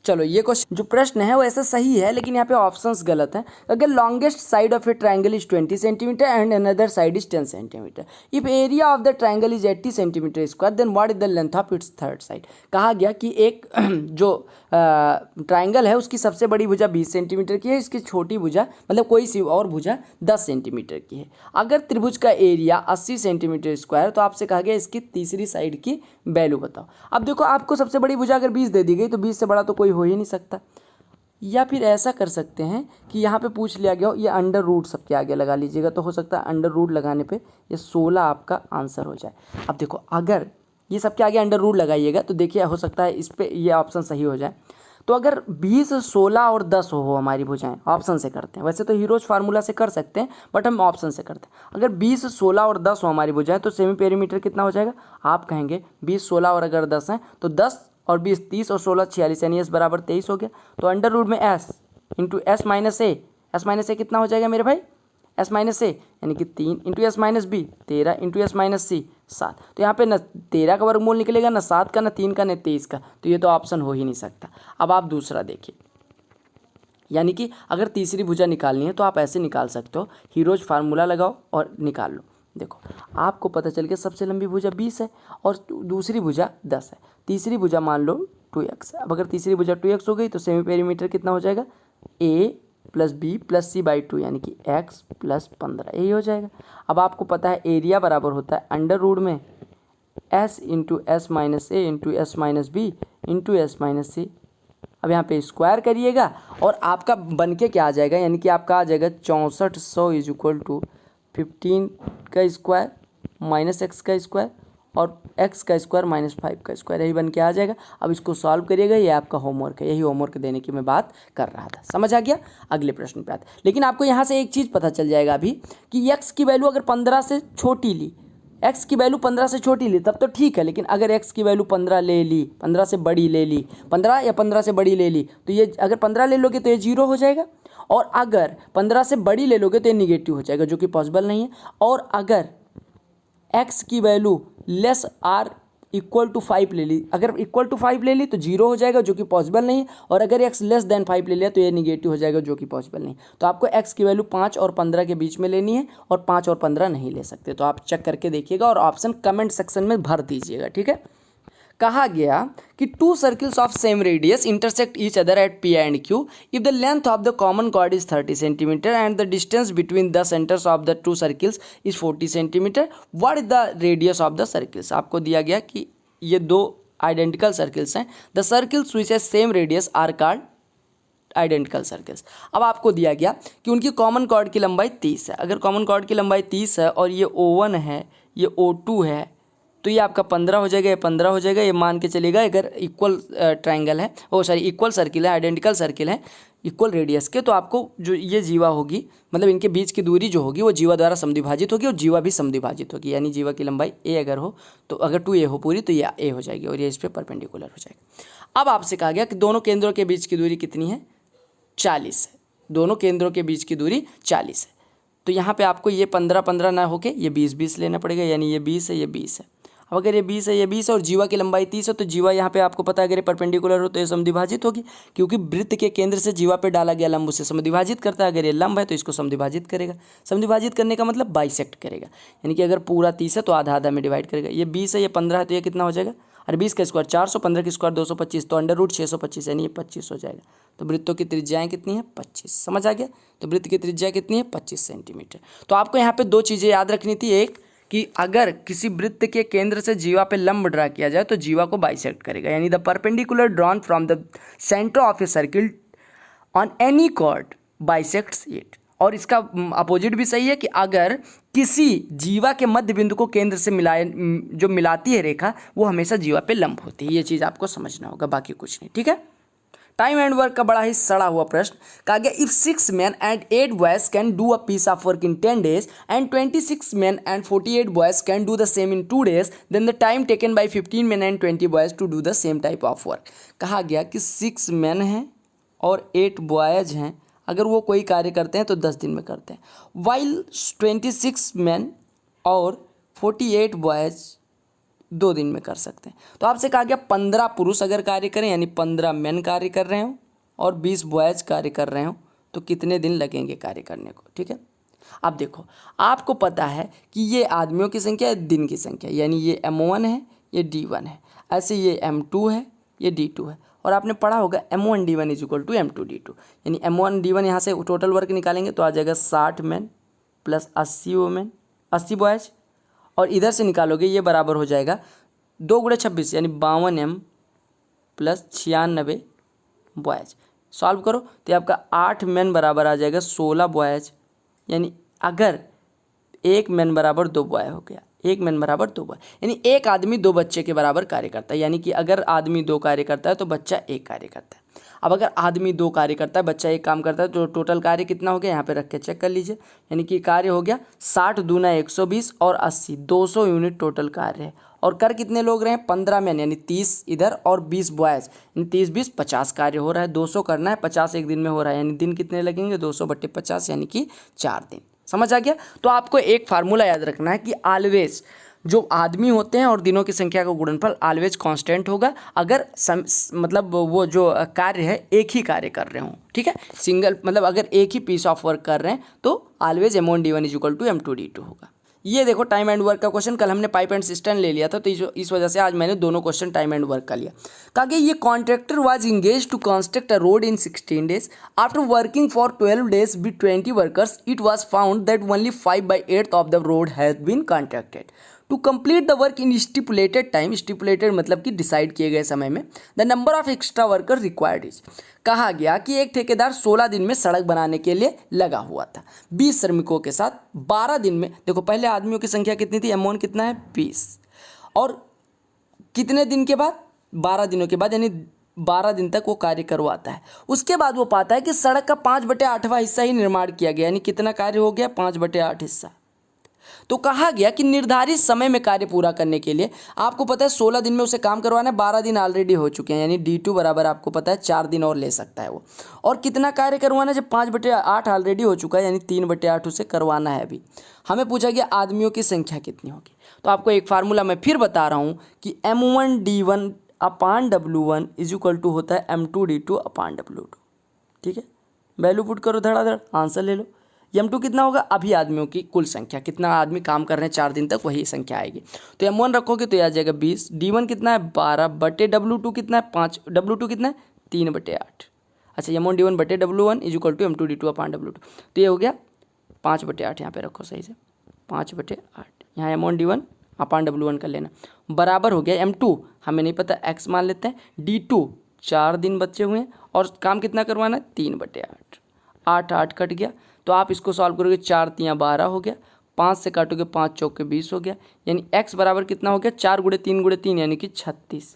चलो ये क्वेश्चन जो प्रश्न है वो ऐसा सही है, लेकिन यहाँ पे ऑप्शंस गलत हैं। अगर longest side of a triangle is 20 centimetre and another side is 10 centimetre, if area of the triangle is 80 centimetre square, then what is the length of its third side. कहा गया कि एक जो ट्राइंगल है उसकी सबसे बड़ी भुजा 20 सेंटीमीटर की है, इसकी छोटी भुजा मतलब कोई सी और भुजा 10 सेंटीमीटर की है। अगर त्रिभुज का एरिया 80 सेंटीमीटर स्क्वायर, तो आपसे कहा गया इसकी तीसरी साइड की वैल्यू बताओ। अब देखो आपको सबसे बड़ी भुजा अगर 20 दे दी गई तो 20 से बड़ा तो कोई हो ही नहीं सकता। या फिर ऐसा कर सकते हैं कि यहाँ पे पूछ लिया गया हो, ये अंडर रूट सबके आगे लगा लीजिएगा, तो हो सकता है अंडर रूट लगाने पे ये 16 आपका आंसर हो जाए। अब देखो अगर ये सबके आगे अंडर रूट लगाइएगा तो देखिए हो सकता है इस पे ये ऑप्शन सही हो जाए। तो अगर 20, 16 और 10 हो हमारी भुजाएं, ऑप्शन से करते हैं, वैसे तो हीरोज फार्मूला से कर सकते हैं बट हम ऑप्शन से करते हैं। अगर 20, 16 और 10 हो हमारी भुजाएं तो सेमी पेरीमीटर कितना हो जाएगा? आप कहेंगे 20, 16 और अगर 10 हैं तो 10 और 20 30 और 16 46, यानी एस बराबर 23 हो गया। तो अंडर रूट में एस इंटू एस माइनस ए, एस माइनस ए कितना हो जाएगा मेरे भाई? एस माइनस ए यानी कि 3 into S minus B 13 into S minus C 7। तो यहाँ पे न 13 का वर्गमूल निकलेगा, न 7 का, न 3 का, न 23 का, तो ये तो ऑप्शन हो ही नहीं सकता। अब आप दूसरा देखिए, यानी कि अगर तीसरी भुजा निकालनी है तो आप ऐसे निकाल सकते हो, हीरोज फार्मूला लगाओ और निकाल लो। देखो आपको पता चल गया सबसे लंबी भुजा 20 है और दूसरी भुजा 10 है, तीसरी भुजा मान लो 2x है। अब अगर तीसरी भुजा 2x हो गई तो सेमी पेरीमीटर कितना हो जाएगा? a plus B plus c by 2 यानी कि x प्लस 15, यही हो जाएगा। अब आपको पता है एरिया बराबर होता है अंडर रूट में s into S minus A into S minus B into S minus C. अब यहाँ पे स्क्वायर करिएगा और आपका बन के क्या आ जाएगा, यानी कि आपका आ जाएगा 6400 इज इक्वल टू 15 का स्क्वायर माइनस एक्स का स्क्वायर और x का स्क्वायर माइनस 5 का स्क्वायर, यही बन के आ जाएगा। अब इसको सॉल्व करिएगा, ये आपका होमवर्क है, यही होमवर्क देने की मैं बात कर रहा था। समझ आ गया? अगले प्रश्न पे आते हैं। लेकिन आपको यहाँ से एक चीज़ पता चल जाएगा अभी कि x की वैल्यू अगर 15 से छोटी ली, x की वैल्यू 15 से छोटी ली तब तो ठीक है, लेकिन अगर x की वैल्यू 15 ले ली, 15 से बड़ी ले ली, 15 या 15 से बड़ी ले ली, तो ये अगर 15 ले लोगे तो ये 0 हो जाएगा, और अगर 15 से बड़ी ले लोगे तो ये निगेटिव हो जाएगा, जो कि पॉसिबल नहीं है। और अगर x की value less or equal to 5 ले ली, अगर इक्वल टू 5 ले ली तो 0 हो जाएगा, जो कि पॉसिबल नहीं है, और अगर x लेस देन 5 ले लिया तो ये निगेटिव हो जाएगा, जो कि पॉसिबल नहीं। तो आपको x की वैल्यू 5 और 15 के बीच में लेनी है, और 5 और 15 नहीं ले सकते। तो आप चेक करके देखिएगा और ऑप्शन कमेंट सेक्शन में भर दीजिएगा, ठीक है। कहा गया कि 2 circles of same radius intersect each other at P and Q if the length of the common chord is 30 centimetre and the distance between the centres of the 2 circles is 40 centimetre, what is the radius of the circles. आपको दिया गया कि ये 2 identical circles हैं, the circles which has same radius are called identical circles. अब आपको दिया गया कि उनकी कॉमन कॉर्ड की लंबाई 30 है। अगर कॉमन कॉर्ड की लंबाई 30 है और ये O1 है, ये O2 है, तो ये आपका 15 हो जाएगा, ये 15 हो जाएगा। ये मान के चलेगा अगर इक्वल ट्राइंगल है, इक्वल सर्किल है, आइडेंटिकल सर्किल है इक्वल रेडियस के, तो आपको जो ये जीवा होगी, मतलब इनके बीच की दूरी जो होगी वो जीवा द्वारा समद्विभाजित होगी और जीवा भी समद्विभाजित होगी, यानी जीवा की लंबाई a अगर हो तो अगर 2a हो पूरी तो ये a हो जाएगी और ये इस पर परपेंडिकुलर हो जाएगा। अब आपसे कहा गया कि दोनों केंद्रों के बीच की दूरी कितनी है? 40 है। दोनों केंद्रों के बीच की दूरी 40 है। तो यहाँ पे आपको ये 15 ना होके ये 20 लेना पड़ेगा, यानी ये 20 है, ये 20 है। अब अगर ये 20 है, ये 20 है और जीवा की लंबाई 30 है, तो जीवा यहाँ पे आपको पता है अगर ये परपेंडिकुलर हो तो ये समद्विभाजित होगी, क्योंकि वृत्त के केंद्र से जीवा पे डाला गया लंब उसे समद्विभाजित करता है। अगर ये लंब है तो इसको समद्विभाजित करेगा। समद्विभाजित करने का मतलब बाइसेक्ट करेगा, यानी कि अगर पूरा 30 है तो आधा आधा में डिवाइड करेगा। ये 20 है, ये 15 है, तो ये कितना हो जाएगा? और 20 का स्क्वायर 400, 15 की स्क्वायर 225, तो अंडर रूट 625 यानी ये 25 हो जाएगा। तो वृत्तों की त्रिज्याएँ कितनी है? 25। समझ आ गया? तो वृत्त की त्रिज्या कितनी है? 25 सेंटीमीटर। तो आपको यहाँ पे 2 चीज़ें याद रखनी थी। एक कि अगर किसी वृत्त के केंद्र से जीवा पे लंब ड्रा किया जाए तो जीवा को बाइसेक्ट करेगा, यानी the perpendicular drawn from the centre of a circle on any chord bisects it. और इसका अपोजिट भी सही है कि अगर किसी जीवा के मध्य बिंदु को केंद्र से जो मिलाती है रेखा वो हमेशा जीवा पे लंब होती है। ये चीज़ आपको समझना होगा, बाकी कुछ नहीं, ठीक है। टाइम एंड वर्क का बड़ा ही सड़ा हुआ प्रश्न कहा गया, if 6 men and 8 boys can do a piece of work in 10 days and 26 men and 48 boys can do the same in 2 days, then the time taken by 15 men and 20 boys to do the same type of work. कहा गया कि 6 men हैं और 8 boys हैं, अगर वो कोई कार्य करते हैं तो 10 दिन में करते हैं, वाइल 26 men और 48 boys 2 दिन में कर सकते हैं। तो आपसे कहा गया 15 पुरुष अगर कार्य करें, यानी 15 मेन कार्य कर रहे हो और 20 बॉयज कार्य कर रहे हो, तो कितने दिन लगेंगे कार्य करने को, ठीक है। अब देखो आपको पता है कि ये आदमियों की संख्या है, दिन की संख्या, यानी ये M1 है, ये D1 है, ऐसे ये M2 है, ये D2 है। और आपने पढ़ा होगा M1D1 is equal to M2D2, यानी M1D1 यहाँ से टोटल वर्क निकालेंगे तो आ जाएगा 60 मैन प्लस 80 वुमेन 80 बॉयज, और इधर से निकालोगे ये बराबर हो जाएगा 2 गुणे 26 यानी 52M प्लस 96 बॉयज। सॉल्व करो तो आपका 8 मैन बराबर आ जाएगा 16 बॉयज, यानी अगर 1 मैन बराबर 2 बॉय हो गया, 1 मैन बराबर 2 बॉय, यानी एक आदमी 2 बच्चे के बराबर कार्य करता है। यानी कि अगर आदमी 2 कार्य करता है तो बच्चा 1 कार्य करता है। अब अगर आदमी 2 कार्य करता है, बच्चा 1 काम करता है, तो टोटल कार्य कितना हो गया यहाँ पे रख के चेक कर लीजिए। यानी कि कार्य हो गया 60 दूना 120 और 80 200 यूनिट टोटल कार्य है। और कर कितने लोग रहे हैं 15 मैन, यानी 30 इधर और 20 बॉयज़, यानी 30-20 50 कार्य हो रहा है। 200 करना है, 50 एक दिन में हो रहा है, यानी दिन कितने लगेंगे 200/50 यानी कि 4 दिन। समझ आ गया। तो आपको एक फार्मूला याद रखना है कि ऑलवेज जो आदमी होते हैं और दिनों की संख्या का गुणनफल ऑलवेज कांस्टेंट होगा अगर मतलब वो जो कार्य है एक ही कार्य कर रहे हों। ठीक है, सिंगल मतलब अगर एक ही पीस ऑफ वर्क कर रहे हैं तो always M1D1 is equal to M2D2 होगा। ये देखो टाइम एंड वर्क का क्वेश्चन, कल हमने पाइप एंड सिस्टम ले लिया था तो इस वजह से आज मैंने दोनों क्वेश्चन टाइम एंड वर्क का लिया। कहा कि ये contractor was engage to construct a road in 16 days। After working for 12 days with 20 workers it was found that only 5/8 of the road has been contracted to complete the work in stipulated time. Stipulated मतलब कि decide किए गए समय में। The number of extra worker required is, कहा गया कि एक ठेकेदार 16 दिन में सड़क बनाने के लिए लगा हुआ था 20 श्रमिकों के साथ 12 दिन में। देखो पहले आदमियों की संख्या कितनी थी, M1 कितना है 20, और कितने दिन के बाद 12 दिनों के बाद, यानी 12 दिन तक वो कार्य करवाता है। उसके बाद वो पाता है कि सड़क का 5/8वां हिस्सा ही निर्माण किया गया, यानी कितना कार्य हो गया 5/8 हिस्सा। तो कहा गया कि निर्धारित समय में कार्य पूरा करने के लिए आपको पता है 16 दिन में उसे काम करवाना है, 12 दिन ऑलरेडी हो चुके हैं, यानी D2 बराबर आपको पता है 4 दिन और ले सकता है वो। और कितना कार्य करवाना है, जब 5/8 ऑलरेडी हो चुका है यानी 3/8 उसे करवाना है। अभी हमें पूछा गया आदमियों की संख्या कितनी होगी, तो आपको एक फार्मूला मैं फिर बता रहा हूँ कि M1D1 upon W1 is equal to होता है M2D2 अपान W2। ठीक है, वैल्यू पुट करो, धड़ाधड़ आंसर ले लो। M2 कितना होगा, अभी आदमियों की कुल संख्या, कितना आदमी काम कर रहे हैं 4 दिन तक वही संख्या आएगी। तो M1 रखोगे तो आ जाएगा 20। D1 कितना है 12/W2 कितना है 5, W2 कितना है 3/8। अच्छा M1D1/W1 is equal to M2D2 upon W2, तो ये हो गया 5/8। यहाँ पे रखो सही से 5/8, यहाँ M1D1 अपान W1 कर लेना, बराबर हो गया M2 हमें नहीं पता x मान लेते हैं, D2 4 दिन बचे हुए हैं और काम कितना करवाना है 3/8, 8 कट गया। तो आप इसको सॉल्व करोगे 4 3 12 हो गया, 5 से काटोगे 5 चौके 20 हो गया, यानी x बराबर कितना हो गया 4 × 3 × 3 यानी कि 36।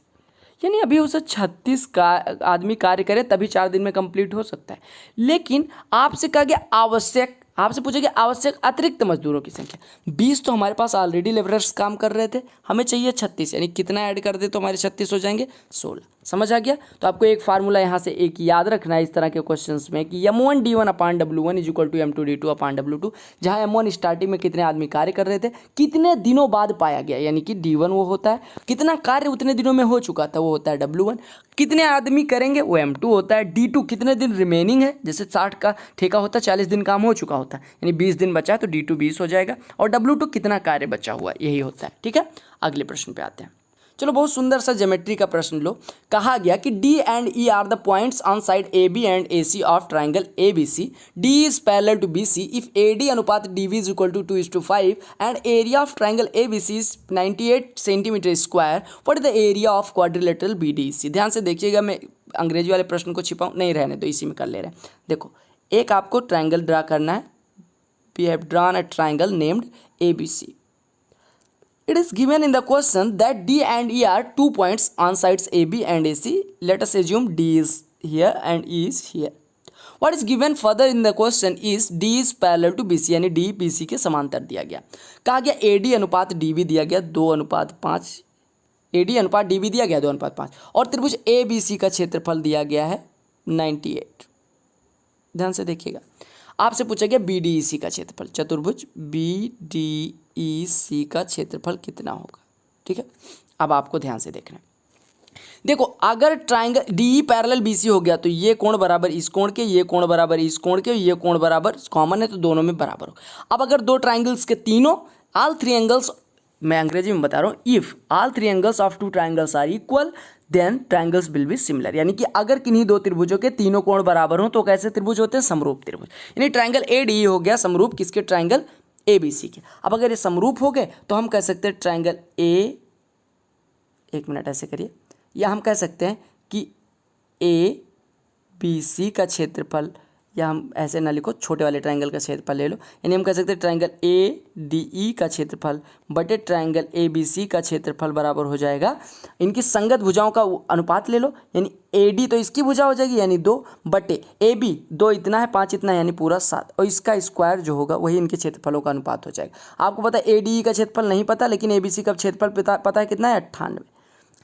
यानी अभी उसे 36 का आदमी कार्य करे तभी 4 दिन में कंप्लीट हो सकता है। लेकिन आपसे कहा गया आवश्यक, आपसे पूछा गया आवश्यक अतिरिक्त मजदूरों की संख्या। 20 तो हमारे पास ऑलरेडी लेबरर्स काम कर रहे थे, हमें चाहिए 36, यानी कितना ऐड कर दे तो हमारे 36 हो जाएंगे 16। समझ आ गया। तो आपको एक फार्मूला यहाँ से एक याद रखना है इस तरह के क्वेश्चंस में कि M1D1 upon W1 is equal to M2D2 upon W2, जहाँ M1 स्टार्टिंग में कितने आदमी कार्य कर रहे थे, कितने दिनों बाद पाया गया, यानी कि D1 वो होता है, कितना कार्य उतने दिनों में हो चुका था वो होता है W1, कितने आदमी करेंगे वो M2 होता है, D2 कितने दिन रिमेनिंग है, जैसे 60 का ठेका होता है 40 दिन काम हो चुका होता है, यानी 20 दिन बचा है तो D2 20 हो जाएगा, और W2 कितना कार्य बचा हुआ है यही होता है। ठीक है, अगले प्रश्न पे आते हैं। चलो बहुत सुंदर सा ज्योमेट्री का प्रश्न लो। कहा गया कि D and E are the points on side AB and AC of triangle ABC। D is parallel to BC if AD अनुपात DV is equal to 2:5 and area of triangle ABC is 98 centimetre square. What is the area of quadrilateral BDC। ध्यान से देखिएगा, मैं अंग्रेजी वाले प्रश्न को छिपाऊँ नहीं, रहने दो, इसी में कर ले रहे हैं। देखो एक आपको ट्राइंगल ड्रा करना है। We have drawn a triangle named ABC. It is given in the question that D and E are 2 points on sides AB and AC. Let us assume D is here and E is here. What is given further in the question is D is parallel to BC, यानी D BC के समांतर दिया गया। कहा गया AD अनुपात DB दिया गया 2:5, AD अनुपात DB दिया गया 2:5, और त्रिभुज ABC का क्षेत्रफल दिया गया है 98। ध्यान से देखिएगा, आपसे पूछा गया BDEC का क्षेत्रफल, चतुर्भुज BDEC का क्षेत्रफल कितना होगा। ठीक है, अब आपको ध्यान से देखना है। देखो अगर ट्राइंगल DE पैरेलल BC हो गया तो ये कोण बराबर इस कोण के, ये कोण बराबर इस कोण के, ये कोण बराबर कॉमन है तो दोनों में बराबर हो। अब अगर दो ट्राइंगल्स के तीनों ऑल 3 एंगल्स मैं अंग्रेजी में बता रहा हूँ, if all three angles of two triangles are equal then triangles will be similar. यानी कि अगर किन्हीं दो त्रिभुजों के तीनों कोण बराबर हो तो कैसे त्रिभुज होते हैं? समरूप त्रिभुज। यानी ट्राइंगल ADE हो गया समरूप किसके? ट्राइंगल ABC के। अब अगर ये समरूप हो गए तो हम कह सकते हैं ट्राइंगल एक मिनट ऐसे करिए, या हम कह सकते हैं कि ABC का क्षेत्रफल, या हम ऐसे ना लिखो, छोटे वाले ट्राइंगल का क्षेत्रफल ले लो, यानी हम कह सकते हैं ट्राइंगल ADE का क्षेत्रफल बटे ट्राइंगल ABC का क्षेत्रफल बराबर हो जाएगा इनकी संगत भुजाओं का अनुपात ले लो, यानी AD तो इसकी भुजा हो जाएगी यानी 2 बटे AB 2 इतना है, 5 इतना है, यानी पूरा 7, और इसका स्क्वायर जो होगा वही इनके क्षेत्रफलों का अनुपात हो जाएगा। आपको पता है ADE का क्षेत्रफल नहीं पता, लेकिन ABC का क्षेत्रफल पता है कितना है? 98।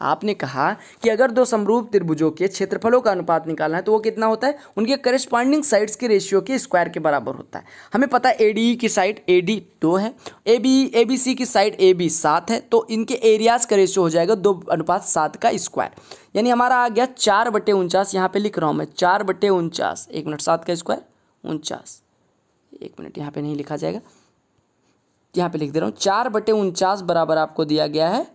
आपने कहा कि अगर दो समरूप त्रिभुजों के क्षेत्रफलों का अनुपात निकालना है तो वो कितना होता है? उनके करेस्पॉन्डिंग साइड्स के रेशियो के स्क्वायर के बराबर होता है। हमें पता है ADE की साइड AD 2 है, ABC की साइड AB 7 है, तो इनके एरियाज का रेशियो हो जाएगा 2:7 का स्क्वायर। यानी हमारा आ गया 4/49। यहाँ पे लिख रहा हूँ मैं 4/49, 1 मिनट, 7 का स्क्वायर 49, 1 मिनट, यहाँ पे नहीं लिखा जाएगा, यहाँ पे लिख दे रहा हूँ 4/49 बराबर आपको दिया गया है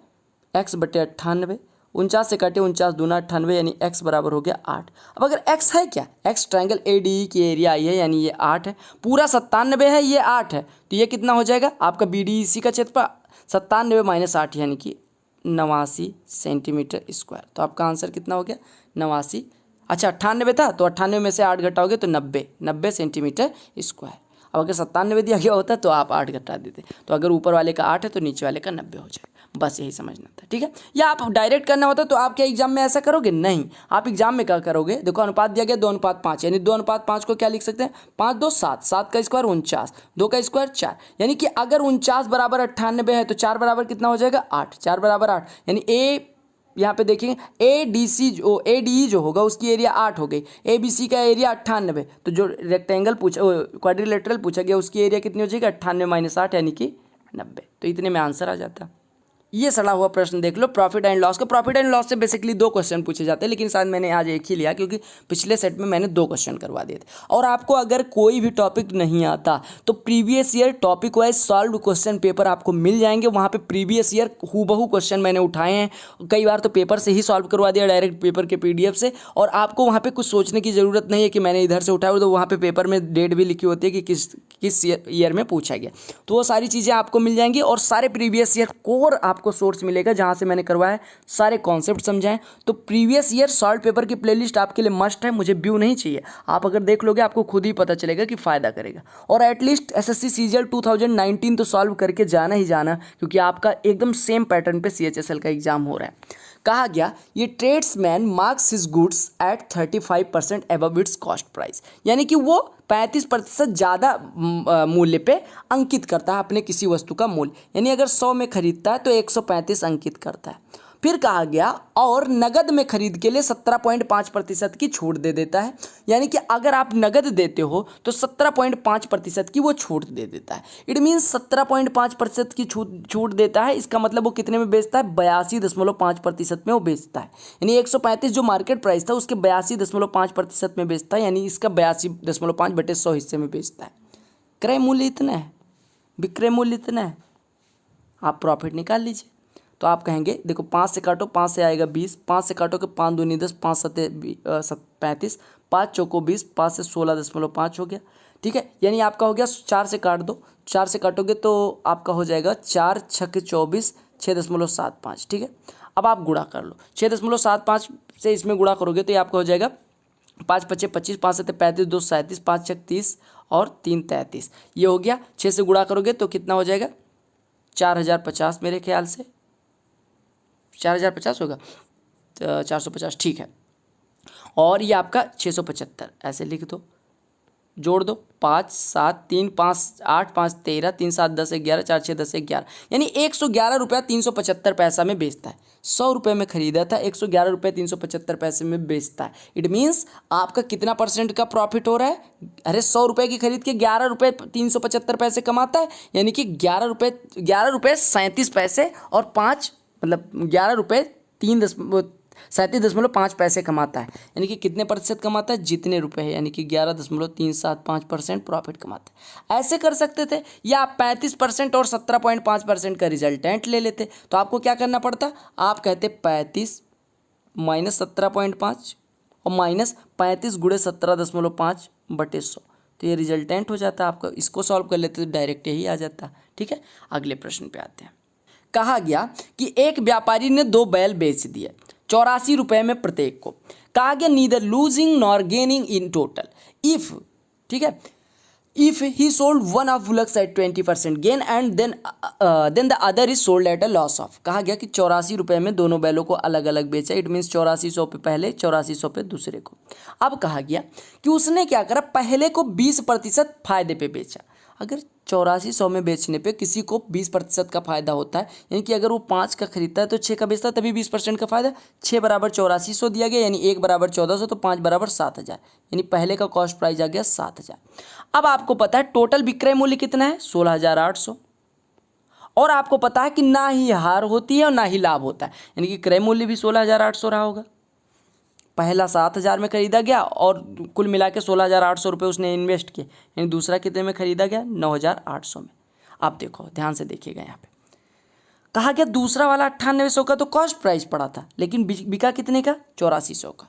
x/98। 49 से कटे 49 दूना 98, यानी x बराबर हो गया 8। अब अगर x है क्या? x ट्राइंगल ADE की एरिया आई है, यानी ये 8 है, पूरा 97 है, ये 8 है, तो ये कितना हो जाएगा आपका BDEC का क्षेत्रफल? 97 - 8 यानी कि 89 सेंटीमीटर स्क्वायर। तो आपका आंसर कितना हो गया? 89। अच्छा 98 था तो 98 में से 8 घटाओगे तो 90 सेंटीमीटर स्क्वायर। अब अगर 97 दिया गया होता तो आप 8 घटा देते, तो अगर ऊपर वाले का 8 है तो नीचे वाले का 90 हो जाएगा। बस यही समझना था, ठीक है। या आप डायरेक्ट करना होता तो आप क्या एग्जाम में ऐसा करोगे? नहीं, आप एग्जाम में क्या करोगे? देखो अनुपात दिया गया 2:5, यानी 2:5 को क्या लिख सकते हैं? 5 2 7, 7 का स्क्वायर 49, 2 का स्क्वायर 4, यानी कि अगर 49 बराबर 98 है तो 4 बराबर कितना हो जाएगा? 8, 4 बराबर 8, यानी यहाँ पे देखेंगे ADE जो होगा उसकी एरिया 8 हो गई, ABC का एरिया 98, तो जो रेक्टेंगल क्वाड्रिलेटरल पूछा गया उसकी एरिया कितनी हो जाएगी? 98 - 8 यानी कि 90। तो इतने में आंसर आ जाता। ये सड़ा हुआ प्रश्न देख लो प्रॉफिट एंड लॉस का। प्रॉफिट एंड लॉस से बेसिकली 2 क्वेश्चन पूछे जाते हैं, लेकिन शायद मैंने आज एक ही लिया क्योंकि पिछले सेट में मैंने 2 क्वेश्चन करवा दिए थे। और आपको अगर कोई भी टॉपिक नहीं आता तो previous year topic wise solve question paper आपको मिल जाएंगे। वहाँ पे प्रीवियस ईयर हूबहू क्वेश्चन मैंने उठाए हैं, कई बार तो पेपर से ही सॉल्व करवा दिया, डायरेक्ट पेपर के PDF से, और आपको वहाँ पर कुछ सोचने की ज़रूरत नहीं है कि मैंने इधर से उठाया, तो वहाँ पर पेपर में डेट भी लिखी होती है कि किस ईयर में पूछा गया, तो वो सारी चीज़ें आपको मिल जाएंगी। और सारे प्रीवियस ईयर कोर आपको सोर्स मिलेगा जहाँ से मैंने करवाया, सारे कॉन्सेप्ट समझाएं। तो प्रीवियस ईयर सॉल्व पेपर की प्लेलिस्ट आपके लिए मस्ट है, मुझे व्यू नहीं चाहिए, आप अगर देख लोगे आपको खुद ही पता चलेगा कि फ़ायदा करेगा। और एटलीस्ट SSC CGL 2019 तो सॉल्व करके जाना ही जाना, क्योंकि आपका एकदम सेम पैटर्न पे CHSL का एग्जाम हो रहा है। कहा गया ये tradesman marks his goods at 35% above it's cost price, यानी कि वो 35% ज़्यादा मूल्य पे अंकित करता है अपने किसी वस्तु का मूल्य, यानी अगर 100 में खरीदता है तो 135 अंकित करता है। फिर कहा गया और नगद में खरीद के लिए 17.5% की छूट दे देता है, यानी कि अगर आप नगद देते हो तो 17.5% की वो छूट दे देता है। इट मीन्स 17.5% की छूट देता है, इसका मतलब वो कितने में बेचता है? 82.5% में वो बेचता है, यानी 135 जो मार्केट प्राइस था उसके 82.5% में बेचता है, यानी इसका 82.5/100 हिस्से में बेचता है। क्रय मूल्य इतना है, विक्रय मूल्य इतना है, आप प्रॉफिट निकाल लीजिए। तो आप कहेंगे देखो 5 से काटो, 5 से आएगा 20, 5 से काटो कि 5 दूनी 10, 5 सत्ते 35, 5 चौको 20, 5 से 16.5 हो गया, ठीक है। यानी आपका हो गया 4 से काट दो, 4 से काटोगे तो आपका हो जाएगा 4 छक 24, 6.75, ठीक है। अब आप गुणा कर लो, 6.75 से इसमें गुणा करोगे तो ये आपका हो जाएगा 5 पच्चे 25, 5 सत्ते 35, 2 37, 5 छक 30 और 3 33, ये हो गया। 6 से गुणा करोगे तो कितना हो जाएगा? 4050 मेरे ख्याल से 4050 होगा, 450, ठीक है। और ये आपका 675 ऐसे लिख दो, जोड़ दो, 5 7 3 5 8 5 13, 3 7 10 11, 4 6 10 11, यानी 111 रुपया 375 पैसा में बेचता है। 100 रुपये में खरीदा था, 111 रुपये 375 पैसे में बेचता है। इट मीन्स आपका कितना % का प्रॉफिट हो रहा है? अरे 100 रुपये की खरीद के 11 रुपये 375 पैसे कमाता है, यानी कि 11 रुपये 37 पैसे और 5 मतलब 11 रुपये 3 37.5 पैसे कमाता है, यानी कि कितने प्रतिशत कमाता है, जितने रुपए है, यानी कि 11.375% प्रॉफिट कमाता है। ऐसे कर सकते थे, या आप 35% और 17.5% का रिजल्टेंट ले लेते। तो आपको क्या करना पड़ता, आप कहते 35 माइनस 17.5 और माइनस 35 गुणे 17.5/100, तो ये रिजल्टेंट हो जाता है आपका। इसको सॉल्व कर लेते तो डायरेक्ट यही आ जाता। ठीक है, अगले प्रश्न पे आते हैं। कहा गया कि एक व्यापारी ने 2 बैल बेच दिए 84 रुपए में प्रत्येक को। कहा गया neither losing nor gaining in total if, ठीक है, if he sold one of bullocks at 20% gain and then the other is sold at a loss of. कहा गया कि 84 रुपए में दोनों बैलों को अलग अलग बेचा, इट मीन्स 8400 पे पहले, 8400 पे दूसरे को। अब कहा गया कि उसने क्या करा, पहले को 20% फायदे पे बेचा। अगर 8400 में बेचने पे किसी को 20% का फायदा होता है, यानी कि अगर वो 5 का खरीदता है तो 6 का बेचता है, तभी 20% का फायदा। 6 बराबर 8400 दिया गया, यानी 1 बराबर 1400, तो 5 बराबर 7000, यानी पहले का कॉस्ट प्राइस आ गया 7000। अब आपको पता है टोटल विक्रय मूल्य कितना है, 16800, और आपको पता है कि ना ही हार होती है और ना ही लाभ होता है, यानी कि क्रय मूल्य भी 16800 रहा होगा। पहला 7000 में खरीदा गया और कुल मिला के 16800 रुपये उसने इन्वेस्ट किए, यानी दूसरा कितने में खरीदा गया, 9800 में। आप देखो, ध्यान से देखिएगा यहाँ पे कहा गया दूसरा वाला 9800 का तो कॉस्ट प्राइस पड़ा था, लेकिन बिका कितने का, 8400 का।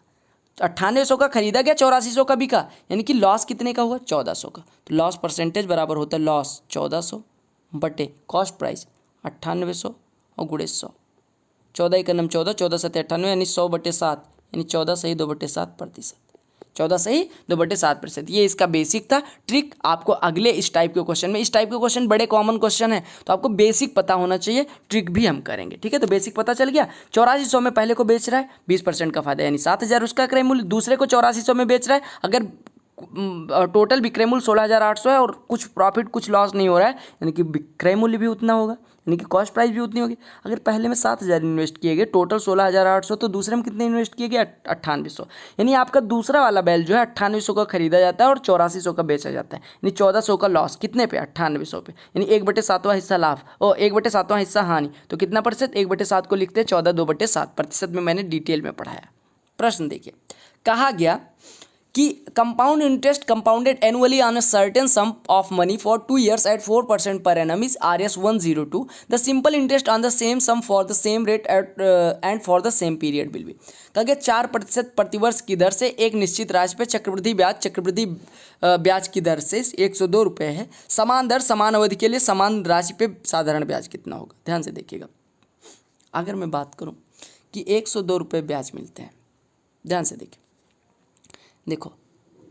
तो 9800 का खरीदा गया, 8400 का बिका, यानी कि लॉस कितने का हुआ, 1400 का। तो लॉस परसेंटेज बराबर होता है लॉस 1400 बटे कॉस्ट प्राइस 9800 और गुणे 100। 14 का नम 14, 14 सत्ते 98, यानी 100/7, यानी 14 सही 2/7%। 14 सही 2/7%। ये इसका बेसिक था। ट्रिक आपको अगले इस टाइप के क्वेश्चन में, इस टाइप के क्वेश्चन बड़े कॉमन क्वेश्चन है, तो आपको बेसिक पता होना चाहिए, ट्रिक भी हम करेंगे। ठीक है, तो बेसिक पता चल गया। 8400 में पहले को बेच रहा है, 20% का फायदा, यानी 7000 उसका क्रय मूल्य। दूसरे को 8400 में बेच रहा है, अगर टोटल विक्रय मूल्य 16800 है और कुछ प्रॉफिट कुछ लॉस नहीं हो रहा है, यानी कि विक्रय मूल्य भी उतना होगा, यानी कि कॉस्ट प्राइस भी उतनी होगी। अगर पहले में 7000 इन्वेस्ट किए गए, टोटल 16800, तो दूसरे में कितने इन्वेस्ट किए गए, 9800, यानी आपका दूसरा वाला बैल जो है 9800 का खरीदा जाता है और 8400 का बेचा जाता है, यानी 1400 का लॉस कितने पे, 9800 पे, यानी 1/7वां हिस्सा लाभ और 1/7वां हिस्सा हानि। तो कितना प्रतिशत, 1/7 को लिखते हैं 14, 2/7% में मैंने डिटेल में पढ़ाया। प्रश्न देखिए, कहा गया कि compound interest compounded annually on a certain sum of money for 2 years at 4% per annum is RS 102। The simple interest on the same sum for the same rate at and for the same period will be. कहा गया 4% प्रतिवर्ष की दर से एक निश्चित राशि पर चक्रवृद्धि ब्याज की दर से 102 रुपये है। समान दर समान अवधि के लिए समान राशि पे साधारण ब्याज कितना होगा। ध्यान से देखिएगा, अगर मैं बात करूं कि 102 रुपये ब्याज मिलते हैं, ध्यान से देखिए, देखो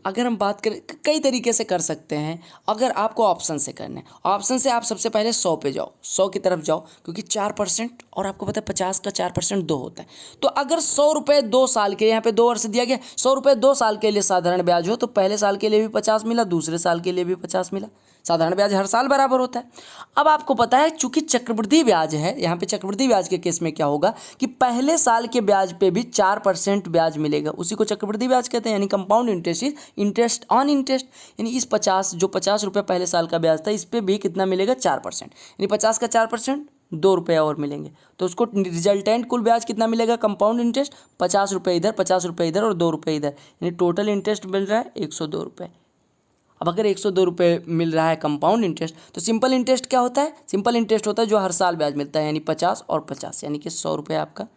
अगर हम बात करें, कई तरीके से कर सकते हैं। अगर आपको ऑप्शन से करना है, ऑप्शन से आप सबसे पहले 100 पे जाओ, 100 की तरफ जाओ, क्योंकि 4% और आपको पता है 50 का 4% 2 होता है। तो अगर 100 रुपये 2 साल के, यहाँ पे 2 वर्ष दिया गया, 100 रुपये 2 साल के लिए साधारण ब्याज हो, तो पहले साल के लिए भी 50 मिला, दूसरे साल के लिए भी 50 मिला। साधारण ब्याज हर साल बराबर होता है। अब आपको पता है चूंकि चक्रवृद्धि ब्याज है, यहाँ पे चक्रवृद्धि ब्याज के केस में क्या होगा कि पहले साल के ब्याज पे भी 4% ब्याज मिलेगा, उसी को चक्रवृद्धि ब्याज कहते हैं, यानी compound interest is interest on interest. यानी इस 50 रुपये पहले साल का ब्याज था, इस पर भी कितना मिलेगा, 4%, यानी 50 का 4% 2 रुपये और मिलेंगे। तो उसको रिजल्टेंट कुल ब्याज कितना मिलेगा, कंपाउंड इंटरेस्ट 50 रुपये इधर, 50 रुपये इधर और 2 रुपये इधर, यानी टोटल इंटरेस्ट मिल रहा है 102 रुपये। अब अगर 102 रुपये मिल रहा है कंपाउंड इंटरेस्ट, तो सिंपल इंटरेस्ट क्या होता है, सिंपल इंटरेस्ट होता है जो हर साल ब्याज मिलता है, यानी 50 और 50, यानी कि 100 रुपये आपका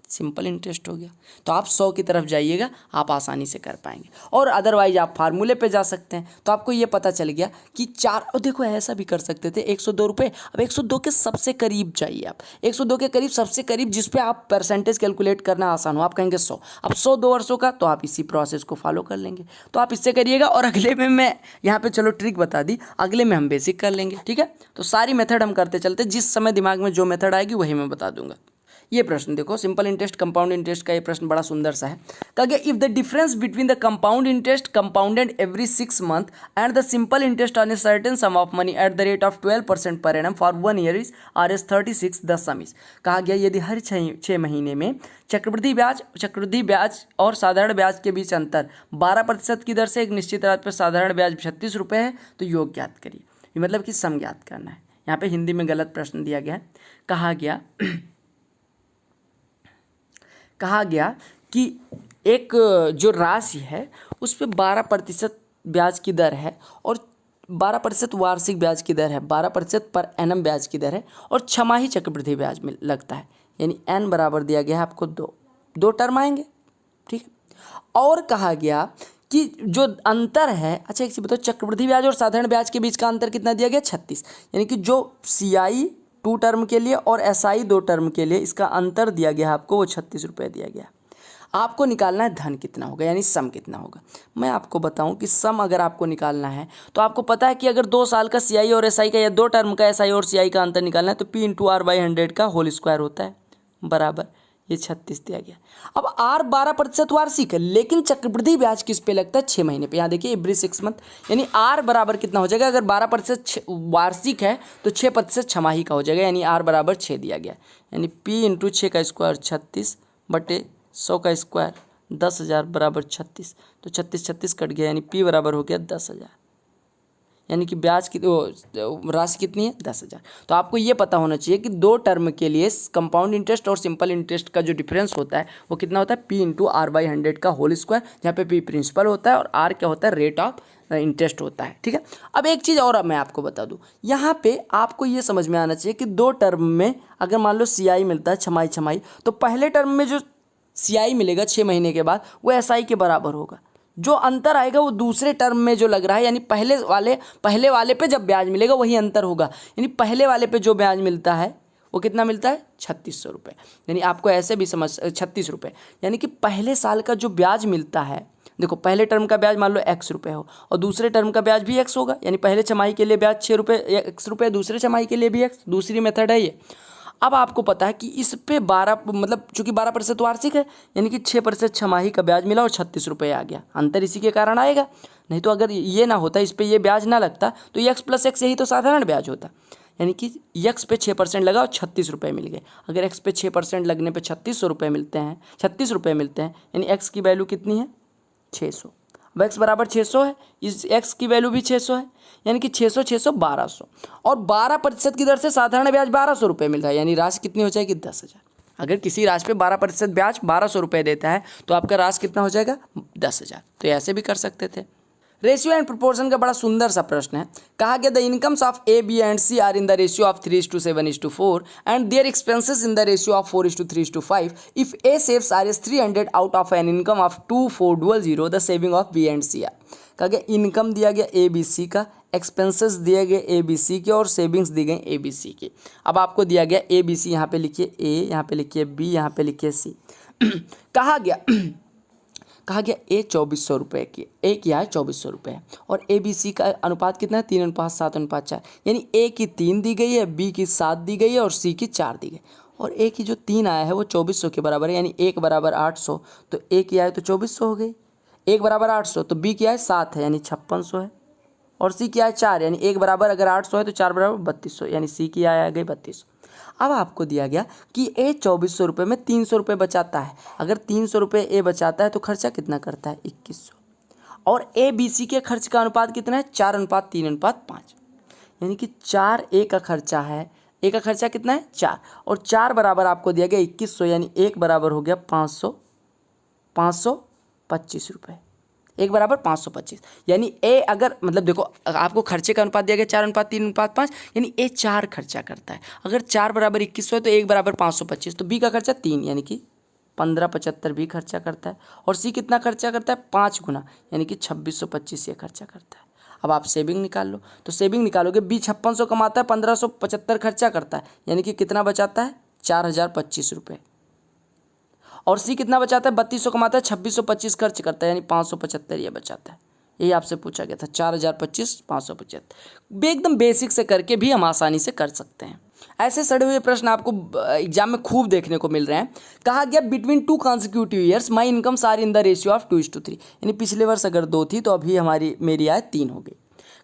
सिंपल इंटरेस्ट हो गया। तो आप 100 की तरफ जाइएगा, आप आसानी से कर पाएंगे। और अदरवाइज आप फार्मूले पे जा सकते हैं। तो आपको ये पता चल गया कि और देखो ऐसा भी कर सकते थे 102 रुपये। अब 102 के सबसे करीब जाइए आप, 102 के करीब, सबसे करीब जिस पे आप परसेंटेज कैलकुलेट करना आसान हो, आप कहेंगे 100। अब 100 2 वर्षों का, तो आप इसी प्रोसेस को फॉलो कर लेंगे। तो आप इससे करिएगा, और अगले में मैं यहाँ पे चलो ट्रिक बता दी, अगले में हम बेसिक कर लेंगे। ठीक है, तो सारी मेथड हम करते चलते, जिस समय दिमाग में जो मेथड आएगी वही मैं बता दूंगा। ये प्रश्न देखो, सिंपल इंटरेस्ट कंपाउंड इंटरेस्ट का ये प्रश्न बड़ा सुंदर सा है। कहा गया if the difference between the compound interest compounded every 6 months and the simple interest on a certain sum of money at the rate of 12% per annum for 1 year is RS 36, the some is. कहा गया यदि हर 6 महीने में चक्रवृद्धि ब्याज और साधारण ब्याज के बीच अंतर 12% की दर से एक निश्चित राशि पर साधारण ब्याज 36 रुपये है, तो योग ज्ञात करिए। मतलब कि सम ज्ञात करना है। यहाँ पे हिंदी में गलत प्रश्न दिया गया है। कहा गया कहा गया कि एक जो राशि है उस पर 12% ब्याज की दर है और 12% वार्षिक ब्याज की दर है, 12% पर एनम ब्याज की दर है और छमाही चक्रवृद्धि ब्याज में लगता है, यानी एन बराबर दिया गया है आपको दो टर्म आएंगे, ठीक है। और कहा गया कि जो अंतर है, अच्छा एक चीज़ बताओ, चक्रवृद्धि ब्याज और साधारण ब्याज के बीच का अंतर कितना दिया गया? 36, यानी कि जो CI 2 टर्म के लिए और SI 2 टर्म के लिए इसका अंतर दिया गया आपको वो 36 रुपये दिया गया। आपको निकालना है धन कितना होगा, यानी सम कितना होगा। मैं आपको बताऊं कि सम अगर आपको निकालना है तो आपको पता है कि अगर 2 साल का CI और SI का या 2 टर्म का SI और CI का अंतर निकालना है तो P × R/100 का होल स्क्वायर होता है, बराबर ये 36 दिया गया। अब R 12% वार्षिक है, लेकिन चक्रवृद्धि ब्याज किस पे लगता है? 6 महीने पे। यहाँ देखिए एवरी 6 मंथ, यानी R बराबर कितना हो जाएगा? अगर 12% वार्षिक है तो 6% छमाही का हो जाएगा, यानी R बराबर 6 दिया गया, यानी P × 6 का स्क्वायर 36 बटे 100 का स्क्वायर 10,000 बराबर 36, तो 36 कट गया, यानी P बराबर हो गया 10,000, यानी कि ब्याज की राशि कितनी है? 10,000। तो आपको ये पता होना चाहिए कि 2 टर्म के लिए कंपाउंड इंटरेस्ट और सिंपल इंटरेस्ट का जो डिफरेंस होता है वो कितना होता है? P × R/100 का होल स्क्वायर, जहाँ पे P प्रिंसिपल होता है और R क्या होता है? रेट ऑफ इंटरेस्ट होता है, ठीक है। अब एक चीज़ और मैं आपको बता दूं, यहाँ पे आपको ये समझ में आना चाहिए कि 2 टर्म में अगर मान लो CI मिलता है छमाही, तो पहले टर्म में जो CI मिलेगा 6 महीने के बाद वो SI के बराबर होगा। जो अंतर आएगा वो दूसरे टर्म में जो लग रहा है, यानी पहले वाले पे जब ब्याज मिलेगा वही अंतर होगा, यानी पहले वाले पे जो ब्याज मिलता है वो कितना मिलता है? 3600 रुपये, यानी आपको ऐसे भी समझ 36 रुपये, यानी कि पहले साल का जो ब्याज मिलता है, देखो पहले टर्म का ब्याज मान लो X रुपये हो और दूसरे टर्म का ब्याज भी X होगा, यानी पहले छमाही के लिए ब्याज 6 रुपये X रुपये, दूसरे छमाही के लिए भी X, दूसरी मेथड है ये। अब आपको पता है कि इस पे 12 मतलब चूंकि 12% वार्षिक है, यानी कि 6% छमाही का ब्याज मिला और 36 रुपये आ गया, अंतर इसी के कारण आएगा। नहीं तो अगर ये ना होता, इस पे ये ब्याज ना लगता तो X + X यही तो साधारण ब्याज होता, यानी कि X पे 6% लगा और 36 रुपये मिल गए। अगर X पे 6% लगने पे 3600 रुपये मिलते हैं, 36 रुपये मिलते हैं, यानी X की वैल्यू कितनी है? 600। अब X बराबर 600 है, इस X की वैल्यू भी 600 है, यानी कि 600 600 1200, और 12% की दर से साधारण ब्याज 1200 रुपये मिल रहा है, यानी राशि कितनी हो जाएगी? 10,000। अगर किसी राशि पे 12% ब्याज 1200 रुपये देता है तो आपका राशि कितना हो जाएगा? 10,000। तो ऐसे भी कर सकते थे। रेशियो एंड प्रोपोर्शन का बड़ा सुंदर सा प्रश्न है। कहा गया the incomes of A, B and C are in the ratio of 3:7:4 and their expenses in the ratio of 4:3:5 if A saves Rs 300 out of an income of 2400 the saving of B and C are. कहा गया income दिया गया A B C का, expenses दिए गए A B C के और savings दी गई A B C की। अब आपको दिया गया A B C, यहाँ पे लिखिए A, यहाँ पे लिखिए B, यहाँ पे लिखिए C। कहा गया A 2400 रुपये की, A क्या है? 2400 रुपये, और A B C का अनुपात कितना है? 3:7:4, यानी A की 3 दी गई है, B की 7 दी गई है और C की 4 दी गई, और A की जो 3 आया है वो 2400 के बराबर है, यानी 1 बराबर 800, तो A की आए तो 2400 हो गई, 1 बराबर 800, तो B की आए 7 है यानी 5600 है, और C की आए 4, यानी 1 बराबर अगर 800 है तो 4 बराबर 3200, यानी C की आय आ गई 3200। अब आपको दिया गया कि A 2400 रुपये में 300 रुपये बचाता है, अगर 300 रुपये A बचाता है तो खर्चा कितना करता है? 2100, और A B C के खर्च का अनुपात कितना है? 4:3:5, यानी कि 4 A का खर्चा है, A का खर्चा कितना है? 4, और 4 बराबर आपको दिया गया 2100, यानी 1 बराबर हो गया 525 रुपये, 1 बराबर 525, यानी A अगर मतलब देखो आपको खर्चे का अनुपात दिया गया 4:3:5, यानी A 4 खर्चा करता है, अगर 4 बराबर 2100 है तो 1 बराबर 525, तो B का खर्चा 3 यानी कि 1575 भी खर्चा करता है, और C कितना खर्चा करता है? 5 गुना, यानी कि 2625 ये खर्चा करता है। अब आप सेविंग निकाल लो, तो सेविंग निकालोगे B 5600 कमाता है, 1575 खर्चा करता है, यानी कि कितना बचाता है? 4025 रुपये, और C कितना बचाता है? 3200 कमाता है, 2625 खर्च करता है, यानी 575 ये बचाता है। यही आपसे पूछा गया था, 4025 575। एकदम बेसिक से करके भी हम आसानी से कर सकते हैं। ऐसे सड़े हुए प्रश्न आपको एग्जाम में खूब देखने को मिल रहे हैं। कहा गया between 2 consecutive years my incomes are in the ratio of 2:3, यानी पिछले वर्ष अगर 2 थी तो अभी मेरी आय 3 हो गई।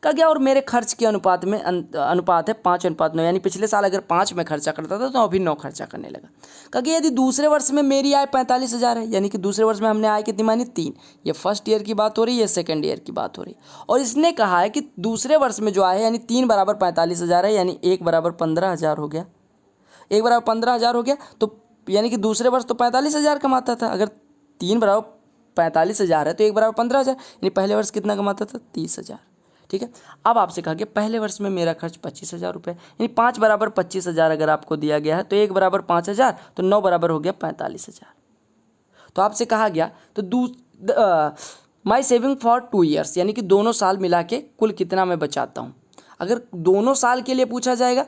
कहा गया और मेरे खर्च के अनुपात है 5:9, यानी पिछले साल अगर 5 में खर्चा करता था तो अभी 9 खर्चा करने लगा। कहा गया यदि दूसरे वर्ष में मेरी आय 45,000 है, यानी कि दूसरे वर्ष में हमने आय कितनी मानी? 3। ये फर्स्ट ईयर की बात हो रही है, सेकंड ईयर की बात हो रही है, और इसने कहा है कि दूसरे वर्ष में जो आय है यानी 3 बराबर 45,000 है, यानी 1 बराबर 15,000 हो गया, 1 बराबर 15,000 हो गया, तो यानी कि दूसरे वर्ष तो 45,000 कमाता था। अगर 3 बराबर 45,000 है तो 1 बराबर 15,000, यानी पहले वर्ष कितना कमाता था? 30,000। ठीक है, अब आपसे कहा गया पहले वर्ष में मेरा खर्च 25,000 रुपये, यानी 5 बराबर 25,000 अगर आपको दिया गया है तो 1 बराबर 5,000, तो 9 बराबर हो गया 45,000। तो आपसे कहा गया तो माई सेविंग फॉर 2 ईयर्स, यानी कि दोनों साल मिला के कुल कितना मैं बचाता हूँ। अगर दोनों साल के लिए पूछा जाएगा,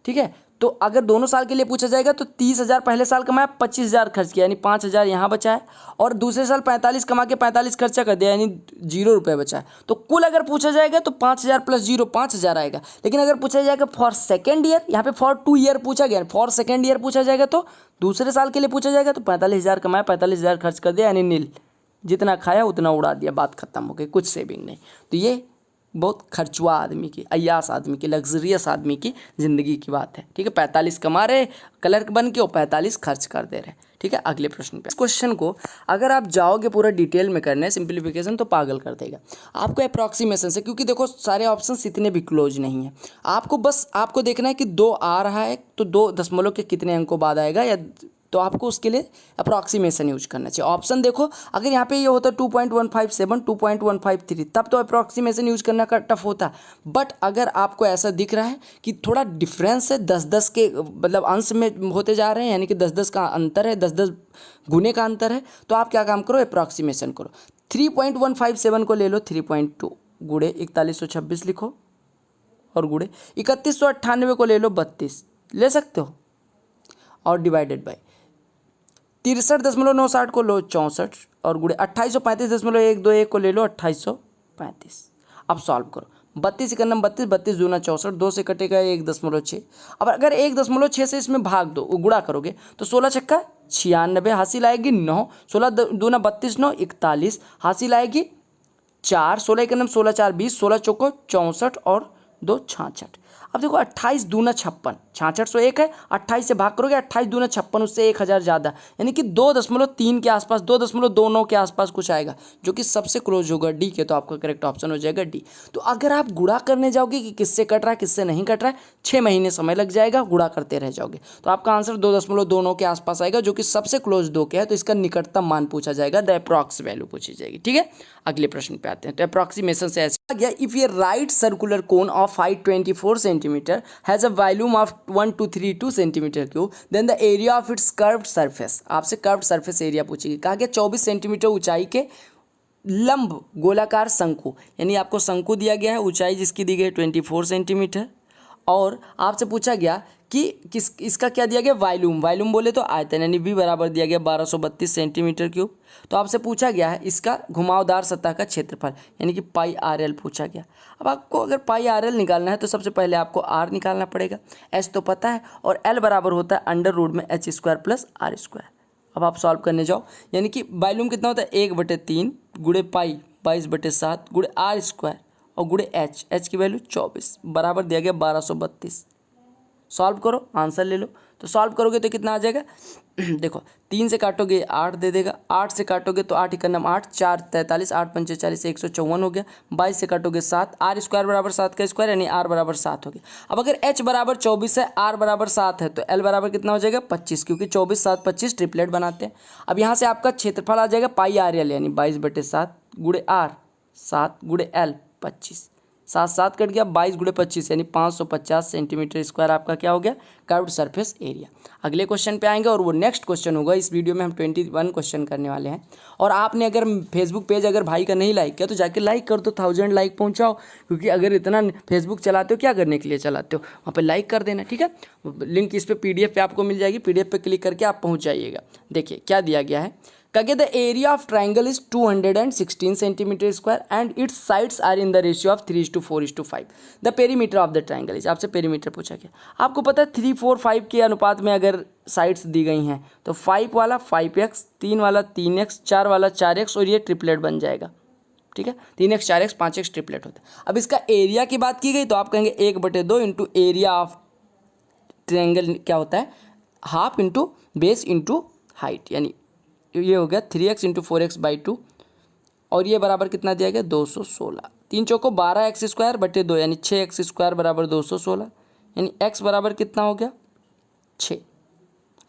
ठीक है, तो अगर दोनों साल के लिए पूछा जाएगा तो 30,000 पहले साल कमाया, 25,000 खर्च किया, यानी 5,000 यहाँ बचा है, और दूसरे साल 45 कमा के 45 खर्चा कर दिया, यानी 0 रुपये बचा है। तो कुल अगर पूछा जाएगा तो 5,000 प्लस 0 5,000 आएगा। लेकिन अगर पूछा जाएगा फॉर सेकेंड ईयर, यहाँ पे फॉर 2 ईयर पूछा गया, फॉर सेकेंड ईयर पूछा जाएगा तो दूसरे साल के लिए पूछा जाएगा तो 45,000 कमाया, 45,000 खर्च कर दिया, यानी नील, जितना खाया उतना उड़ा दिया, बात खत्म हो गई, कुछ सेविंग नहीं। तो ये बहुत खर्चुआ आदमी की, अय्यास आदमी की, लग्जरियस आदमी की ज़िंदगी की बात है। ठीक है, 45 कमा रहे क्लर्क बन के और 45 खर्च कर दे रहे। ठीक है, अगले प्रश्न पे। इस क्वेश्चन को अगर आप जाओगे पूरा डिटेल में करने सिंप्लीफिकेशन तो पागल कर देगा आपको अप्रॉक्सीमेशन से, क्योंकि देखो सारे ऑप्शंस इतने भी क्लोज नहीं है। आपको देखना है कि 2 आ रहा है तो 2 दशमलव के कितने अंकों बाद आएगा, या तो आपको उसके लिए अप्रॉक्सीमेशन यूज करना चाहिए। ऑप्शन देखो, अगर यहाँ पे ये होता 2.157 2.153 तब तो अप्रॉक्सीमेशन यूज करना का टफ होता। बट अगर आपको ऐसा दिख रहा है कि थोड़ा डिफरेंस है, 10-10 के मतलब अंश में होते जा रहे हैं, यानी कि 10-10 का अंतर है, 10-10 गुने का अंतर है, तो आप क्या काम करो, अप्रॉक्सीमेशन करो। 3.157 को ले लो 3.2 गुड़े 4126 लिखो, और गुड़े 3198 को ले लो 32 ले सकते हो, और डिवाइडेड बाई 63.960 को लो 64, और गुड़े 2835.121 को ले लो 2835। अब सॉल्व करो, 32 का नंबर 32, 32 दूना 64, 2 से कटेगा 1.6। अब अगर 1.6 से इसमें भाग दो, गुणा करोगे तो 16 छक्का 96, हासिल आएगी 9, 16 दूना 32, 9 41, हासिल आएगी 4, 16 का नंबर 16 4 20, 16 चौको 64 और 2 66। अब देखो 28 दूना 56, 6601 है, 28 से भाग करोगे 28 दूना 56, उससे 1000 ज़्यादा, यानी कि 2.3 के आसपास, 2.29 के आसपास कुछ आएगा, जो कि सबसे क्लोज होगा डी के। तो आपका करेक्ट ऑप्शन हो जाएगा डी। तो अगर आप गुणा करने जाओगे कि किससे कट रहा है किससे नहीं कट रहा है, 6 महीने समय लग जाएगा, गुणा करते रह जाओगे, तो आपका आंसर 2.29 के आसपास आएगा, जो कि सबसे क्लोज 2 के है। तो इसका निकटतम मान पूछा जाएगा, द अप्रॉक्स वैल्यू पूछी जाएगी। ठीक है, अगले प्रश्न पे आते हैं। तो अप्रॉक्सीमेशन से ऐसे आ गया, if a right circular cone of height 24 centimetre has a volume of 1232 centimetre cube, then the area of its curved surface. आपसे कर्व्ड सरफेस एरिया पूछेगी। कहा गया 24 सेंटीमीटर ऊंचाई के लंब गोलाकार शंकु, यानी आपको शंकु दिया गया है, ऊंचाई जिसकी दी गई 24 सेंटीमीटर, और आपसे पूछा गया कि इसका क्या दिया गया, वॉल्यूम बोले तो आयतन, यानी v बराबर दिया गया 1232 सेंटीमीटर क्यूब। तो आपसे पूछा गया है इसका घुमावदार सतह का क्षेत्रफल, यानी कि पाई आर एल पूछा गया। अब आपको अगर पाई आर एल निकालना है तो सबसे पहले आपको आर निकालना पड़ेगा, एच तो पता है, और एल बराबर होता है अंडर रूट में h square plus r square. अब आप सॉल्व करने जाओ, यानी कि वॉल्यूम कितना होता है 1/3 गुड़े पाई 22/7 गुड़े आर स्क्वायर और गुड़े एच की वैल्यू 24 बराबर दिया गया 1232। सॉल्व करो, आंसर ले लो। तो सॉल्व करोगे तो कितना आ जाएगा देखो 3 से काटोगे 8 दे देगा, 8 से काटोगे तो 8 एकम 8, 4 43, 8 पंचे 40, 154 हो गया। 22 से काटोगे 7, आर स्क्वायर बराबर 7 का स्क्वायर, यानी आर बराबर 7 हो गया। अब अगर एच बराबर 24 है, आर बराबर 7 है, तो एल बराबर कितना हो जाएगा 25, क्योंकि 24 7 25 ट्रिपलेट बनाते हैं। अब यहाँ से आपका क्षेत्रफल आ जाएगा पाई आर एल, यानी 22/7 गुड़े आर 7 गुड़े एल 25, 7 7 कट गया, 22 गुड़े 25 यानी 550 सेंटीमीटर स्क्वायर आपका क्या हो गया, कर्व्ड सरफेस एरिया। अगले क्वेश्चन पे आएंगे और वो नेक्स्ट क्वेश्चन होगा। इस वीडियो में हम 21 क्वेश्चन करने वाले हैं। और आपने अगर फेसबुक पेज अगर भाई का नहीं लाइक किया तो जाके लाइक कर दो, 1000 लाइक पहुंचाओ, क्योंकि अगर इतना फेसबुक चलाते हो क्या करने के लिए चलाते हो, वहाँ पर लाइक कर देना। ठीक है, लिंक इस पर PDF पे आपको मिल जाएगी, PDF पे क्लिक करके आप पहुँच जाइएगा। देखिए क्या दिया गया है, कहे the area of triangle is 216 centimetre square and its sides are in the ratio of 3:4:5। The perimeter of the triangle is, आपसे पेरीमीटर पूछा गया। आपको पता है 3 4 5 के अनुपात में अगर साइड्स दी गई हैं तो 5 वाला 5x, 3 वाला 3x, 4 वाला 4x और ये ट्रिपलेट बन जाएगा। ठीक है, 3x 4x 5x ट्रिपलेट होता है। अब इसका एरिया की बात की गई तो आप कहेंगे 1/2 इंटू एरिया ऑफ ट्राइंगल क्या होता है, half into base into height, यानी ये हो गया 3x इंटू 4x/2 और ये बराबर कितना दिया गया 216। 3 चौको 12x स्क्वायर बटे 2 यानी 6x स्क्वायर बराबर 216, यानी x बराबर कितना हो गया 6।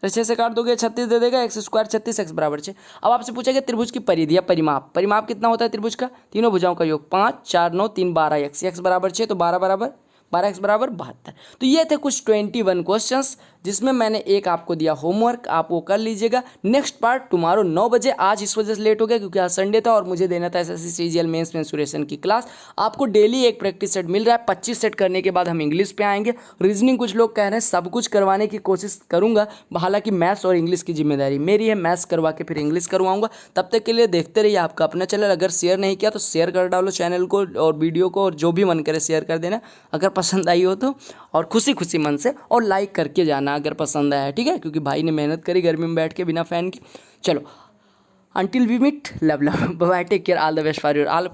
तो 6 से काट दोगे 36 दे देगा, एक्स स्क्वायर 36 एक्स बराबर 6। अब आपसे पूछा गया त्रिभुज की परिधि या परिमाप। परिमाप कितना होता है त्रिभुज का? तीनों भुजाओं का योग 5 4 9 3 12 एक्स बराबर 6, तो 12 बराबर 12 एक्स बराबर 72। तो ये थे कुछ 21 क्वेश्चंस जिसमें मैंने एक आपको दिया होमवर्क, आप वो कर लीजिएगा। नेक्स्ट पार्ट टुमारो 9 बजे। आज इस वजह से लेट हो गया क्योंकि आज संडे था और मुझे देना था एसएससी सीजीएल मेंस मेंसुरेशन की क्लास। आपको डेली एक प्रैक्टिस सेट मिल रहा है, 25 सेट करने के बाद हम इंग्लिश पे आएंगे। रीजनिंग कुछ लोग कह रहे हैं, सब कुछ करवाने की कोशिश करूंगा, हालांकि मैथ्स और इंग्लिश की जिम्मेदारी मेरी है, मैथ्स करवा के फिर इंग्लिश करवाऊंगा। तब तक के लिए देखते रहिए आपका अपना चैनल। अगर शेयर नहीं किया तो शेयर कर डालो चैनल को और वीडियो को, और जो भी मन करे शेयर कर देना अगर पसंद आई हो तो, और खुशी खुशी मन से, और लाइक करके जाना अगर पसंद आया, ठीक है, क्योंकि भाई ने मेहनत करी गर्मी में बैठ के बिना फैन की। चलो, until we meet, love love, bye, take care, all the best for your all.